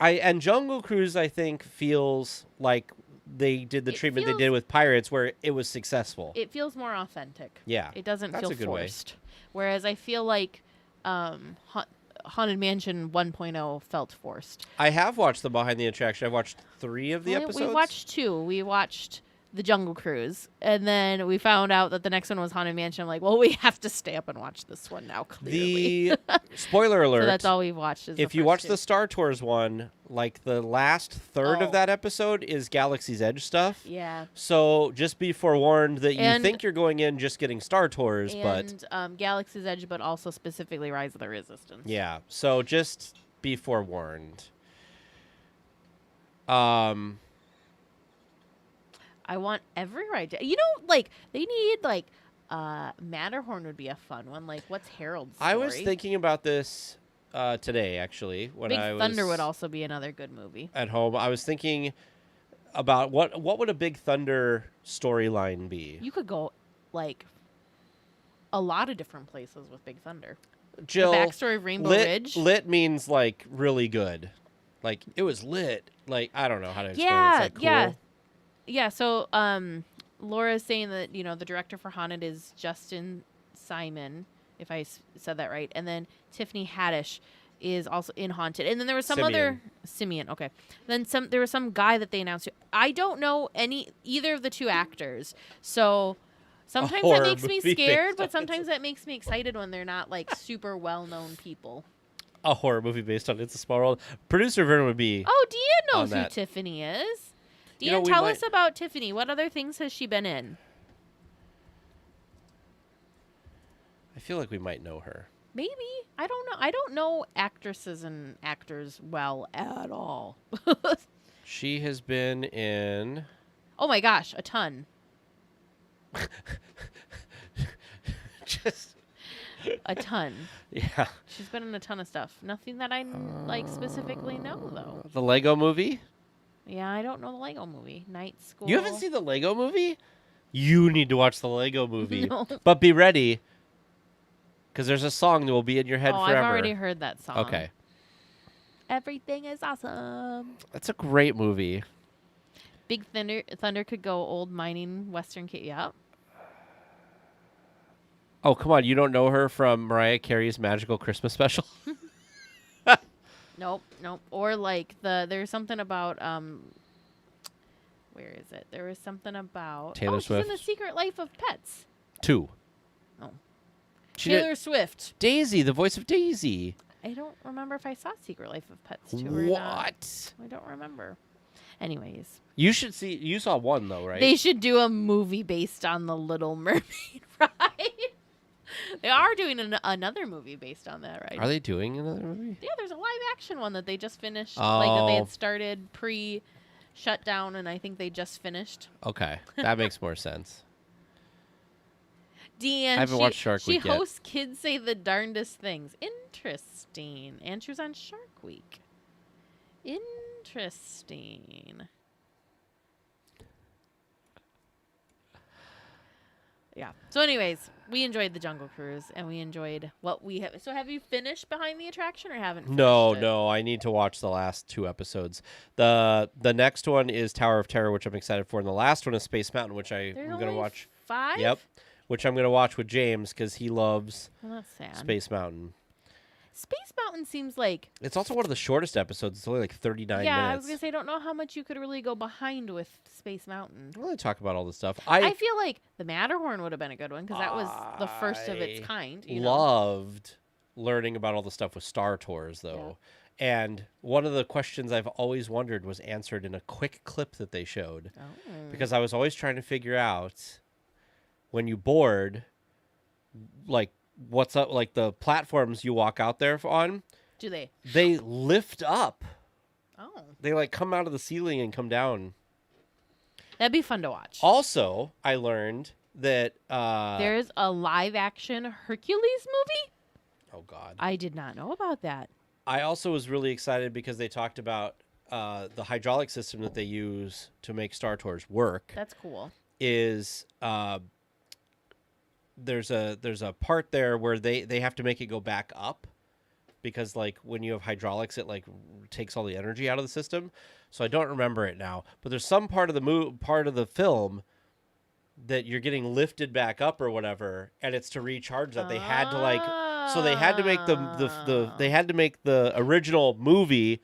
and Jungle Cruise, I think, feels like they did the treatment they did with Pirates where it was successful. It feels more authentic. Yeah. It doesn't That's feel a good way. forced. Whereas I feel like Haunted Mansion 1.0 felt forced. I have watched the behind the attraction. I've watched 3 of the episodes. We watched 2. We watched the Jungle Cruise, and then we found out that the next one was Haunted Mansion. I'm like, well, we have to stay up and watch this one now, clearly. The spoiler alert. So that's all we've watched. If you watch the Star Tours one, the last third of that episode is Galaxy's Edge stuff. Yeah. So just be forewarned that you think you're going in just getting Star Tours, but Galaxy's Edge, but also specifically Rise of the Resistance. yeah. So just be forewarned. I want every ride. They need Matterhorn would be a fun one. What's Harold's story? I was thinking about this today, actually, when Big I was Thunder would also be another good movie. at home. I was thinking about what would a Big Thunder storyline be. You could go a lot of different places with Big Thunder. Jill, the backstory of Rainbow Ridge. Lit means really good. It was lit. I don't know how to explain it. It's cool. Yeah, so Laura's saying that, the director for Haunted is Justin Simon, if I said that right. And then Tiffany Haddish is also in Haunted. And then there was some other... Simeon, okay. Then there was some guy that they announced. I don't know either of the 2 actors. So sometimes that makes me scared, but sometimes that makes me excited when they're not, super well-known people. A horror movie based on It's a Small World. Producer Vern would be... Oh, Deanne knows who that. Tiffany is. Deanne, tell us about Tiffany. What other things has she been in? I feel like we might know her. Maybe. I don't know. I don't know actresses and actors well at all. She has been in... Oh my gosh, a ton. Just... A ton. Yeah. She's been in a ton of stuff. Nothing that I specifically know, though. The Lego Movie? Yeah, I don't know the Lego Movie. Night School. You haven't seen the Lego Movie? You need to watch the Lego Movie. No. But be ready, because there's a song that will be in your head forever. I've already heard that song. Okay. Everything is awesome. That's a great movie. Big Thunder could go old mining Western kid. Yep. Oh, come on. You don't know her from Mariah Carey's Magical Christmas Special? Nope, nope. Or like there's something about where is it? There was something about Taylor she's in The Swift? Secret Life of Pets. 2. Oh. She Taylor did Swift. Daisy, the voice of Daisy. I don't remember if I saw Secret Life of Pets 2 or not. What? I don't remember. Anyways, You should see. You saw one though, right? they should do a movie based on the Little Mermaid ride. They are doing another movie based on that ride. Are they doing another movie? Yeah, there's a live action one that they just finished. Like that they Oh. had started pre-shutdown, and I think they just finished. Okay, that makes more sense. Deanne, I haven't watched Shark she Week yet. hosts Kids Say the Darndest Things. Interesting. And she was on Shark Week. Interesting. Yeah. So anyways, we enjoyed the Jungle Cruise, and we enjoyed what we have. So have you finished Behind the Attraction, or haven't finished it? No. I need to watch the last 2 episodes. The next one is Tower of Terror, which I'm excited for, and the last one is Space Mountain, which There's I'm gonna only watch. 5? Yep, which I'm gonna watch with James because he loves Well, that's sad. Space Mountain. Space Mountain seems like It's also one of the shortest episodes. It's only like 39 yeah. minutes. I was gonna say I don't know how much you could really go behind with Space Mountain. I really talk about all this stuff. I feel like the Matterhorn would have been a good one because that was the first of its I kind. You know? loved learning about all the stuff with Star Tours, though. And one of the questions I've always wondered was answered in a quick clip that they showed. Oh. Because I was always trying to figure out when you board, like, what's up, like the platforms you walk out there on, Do they? they lift up. Oh, They, like, come out of the ceiling and come down. that'd be fun to watch. Also, I learned that... There's a live-action Hercules movie. oh, God. I did not know about that. I also was really excited because they talked about the hydraulic system that they use to make Star Tours work. That's cool. Is there's a part there where they have to make it go back up because like when you have hydraulics it like takes all the energy out of the system. So I don't remember it now, but there's some part of the film that you're getting lifted back up or whatever, and it's to recharge that. They had to like so they had to make they had to make the original movie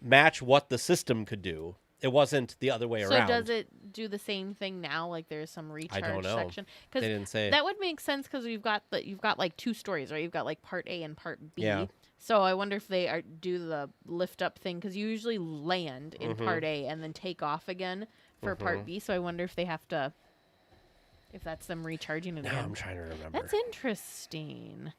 match what the system could do. It wasn't the other way around. So does it do the same thing now? Like there's some recharge don't know. section? They didn't say. That would make sense because you've got like 2 stories, right? You've got like part A and part B. Yeah. So I wonder if they do the lift up thing because you usually land in Mm-hmm. part A and then take off again for part B. So I wonder if they have to, if that's them recharging it Now again. I'm trying to remember. That's interesting.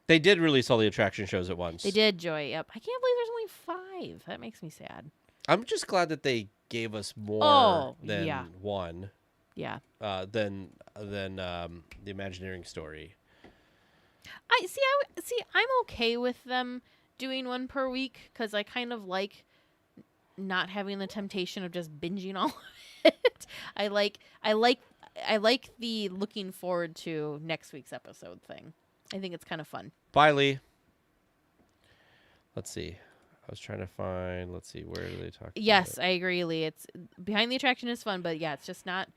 They did release all the attraction shows at once. They did, Joy. Yep. I can't believe there's only 5. That makes me sad. I'm just glad that they gave us more Oh, than yeah. one. Yeah. Than the Imagineering story. I'm okay with them doing one per week because I kind of like not having the temptation of just binging all of it. I like the looking forward to next week's episode thing. I think it's kind of fun. Bye, Lee. Let's see. I was trying to find. Let's see. Where do they talk? Yes, about I agree, Lee. It's Behind the Attraction is fun, but yeah, it's just not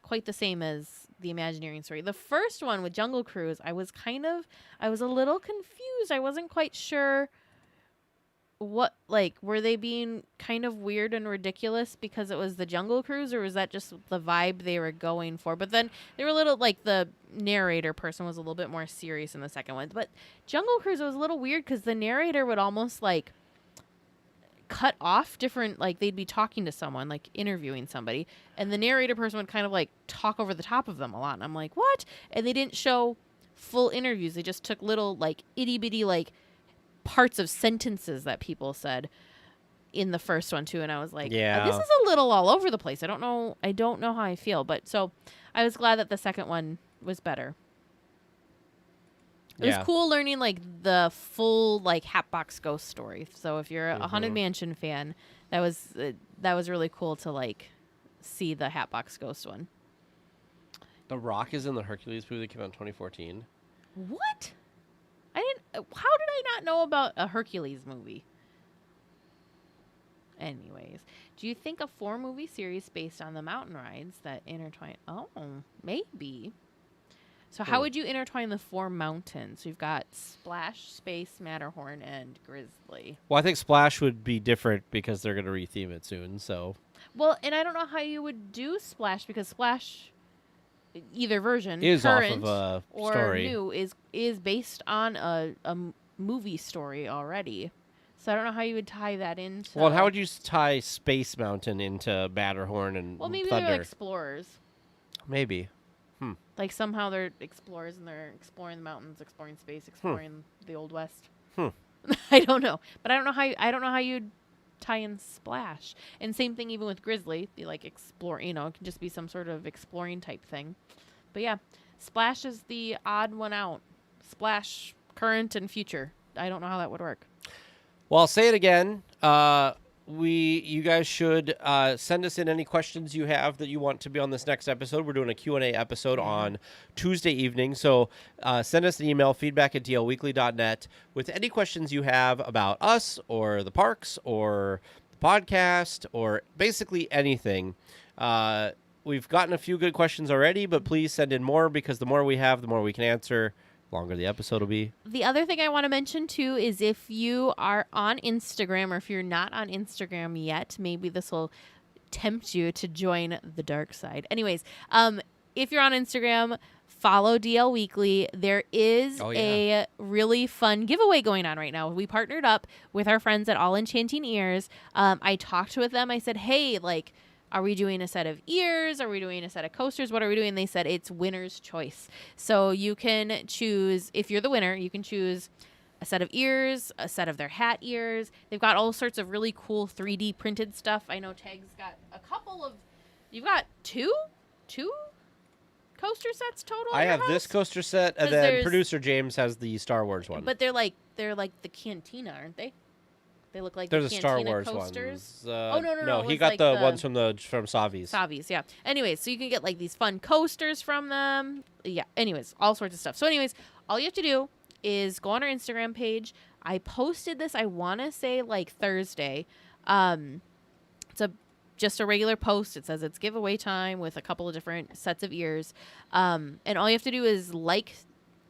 quite the same as the Imagineering story. The first one with Jungle Cruise, I was a little confused. I wasn't quite sure what, like, were they being kind of weird and ridiculous because it was the Jungle Cruise, or was that just the vibe they were going for? But then they were a little, like, the narrator person was a little bit more serious in the second one. But Jungle Cruise was a little weird because the narrator would almost, like, cut off different, like, they'd be talking to someone, like interviewing somebody, and the narrator person would kind of like talk over the top of them a lot, and I'm like, what? And they didn't show full interviews. They just took little, like, itty-bitty, like, parts of sentences that people said in the first one too, and I was like, Yeah. this is a little all over the place. I don't know how I feel, but so I was glad that the second one was better. It was cool learning, like, the full, like, Hatbox Ghost story. So if you're a Haunted Mansion fan, that was really cool to, like, see the Hatbox Ghost one. The Rock is in the Hercules movie that came out in 2014. What? How did I not know about a Hercules movie? Anyways, do you think a 4-movie series based on the mountain rides that intertwine? Oh, maybe. So how would you intertwine the 4 mountains? We've got Splash, Space, Matterhorn, and Grizzly. Well, I think Splash would be different because they're going to retheme it soon. So. Well, and I don't know how you would do Splash because Splash, either version, Is current off of a or story. new, is based on a movie story already. So I don't know how you would tie that into. Well, and how would you tie Space Mountain into Matterhorn and Well, maybe Thunder? they're explorers. Maybe. Like somehow they're explorers and they're exploring the mountains, exploring space, exploring the Old West. I don't know, but I don't know how you'd tie in Splash. And same thing even with Grizzly, be like explore. It can just be some sort of exploring type thing. But yeah, Splash is the odd one out. Splash, current and future. I don't know how that would work. Well, I'll say it again. You guys should send us in any questions you have that you want to be on this next episode. We're doing a Q&A episode on Tuesday evening. So send us an email, feedback@dlweekly.net, with any questions you have about us or the parks or the podcast or basically anything. We've gotten a few good questions already, but please send in more because the more we have, the more we can answer. Longer the episode will be. The other thing I want to mention too is if you are on Instagram or if you're not on Instagram yet, maybe this will tempt you to join the dark side. Anyways, if you're on Instagram, follow DL Weekly. There is a really fun giveaway going on right now. We partnered up with our friends at All Enchanting Ears. I talked with them. I said, hey, are we doing a set of ears? Are we doing a set of coasters? What are we doing? They said it's winner's choice. So you can choose, if you're the winner, you can choose a set of ears, a set of their hat ears. They've got all sorts of really cool 3D printed stuff. I know Tag's got a couple of, you've got two coaster sets total? I have this coaster set, and then producer James has the Star Wars one. But they're like the Cantina, aren't they? They look like they're the the Star Cantina Wars coasters. ones. No. He got the ones from Savi's. Savi's, yeah. Anyways, so you can get these fun coasters from them. Yeah. Anyways, all sorts of stuff. So, anyways, all you have to do is go on our Instagram page. I posted this. I want to say Thursday. It's just a regular post. It says it's giveaway time with a couple of different sets of ears. And all you have to do is like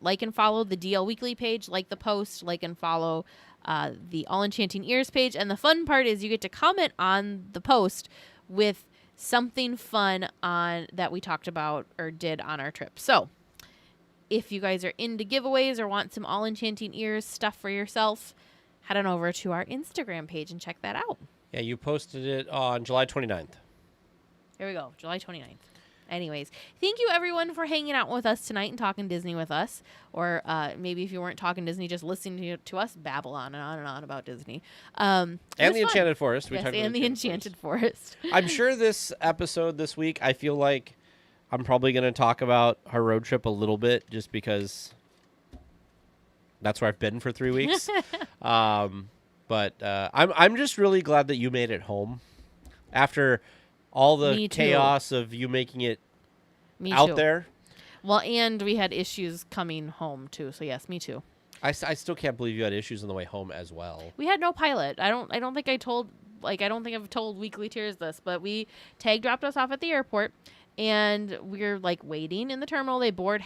and follow the DL Weekly page, like the post, like and follow the All Enchanting Ears page. And the fun part is you get to comment on the post with something fun on that we talked about or did on our trip. So if you guys are into giveaways or want some All Enchanting Ears stuff for yourself, head on over to our Instagram page and check that out. Yeah, you posted it on July 29th. There we go, July 29th. Anyways, thank you everyone for hanging out with us tonight and talking Disney with us. Or maybe if you weren't talking Disney, just listening to us babble on and on about Disney. And the Enchanted Forest. Yes, and the Enchanted Forest. I'm sure this episode this week, I feel like I'm probably going to talk about our road trip a little bit just because that's where I've been for 3 weeks. But I'm just really glad that you made it home after all the chaos of you making it out there. Well, and we had issues coming home too. So yes, me too. I still can't believe you had issues on the way home as well. We had no pilot. I don't think I've told Weekly Tears this, but Tag dropped us off at the airport and we're waiting in the terminal. They board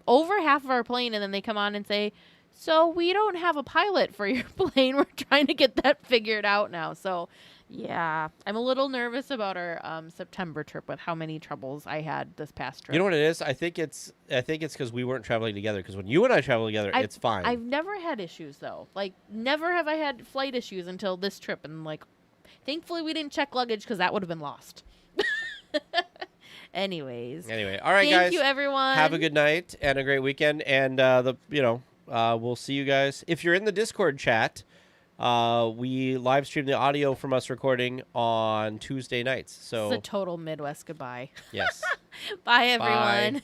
over half of our plane and then they come on and say, so we don't have a pilot for your plane. We're trying to get that figured out now. So yeah, I'm a little nervous about our September trip with how many troubles I had this past trip. You know what it is? I think it's because we weren't traveling together. Because when you and I travel together, it's fine. I've never had issues though. Never have I had flight issues until this trip. And thankfully we didn't check luggage because that would have been lost. Anyway, all right, guys. Thank you, everyone. Have a good night and a great weekend. And we'll see you guys if you're in the Discord chat. We live stream the audio from us recording on Tuesday nights. So it's a total Midwest goodbye. Yes. Bye, everyone. Bye.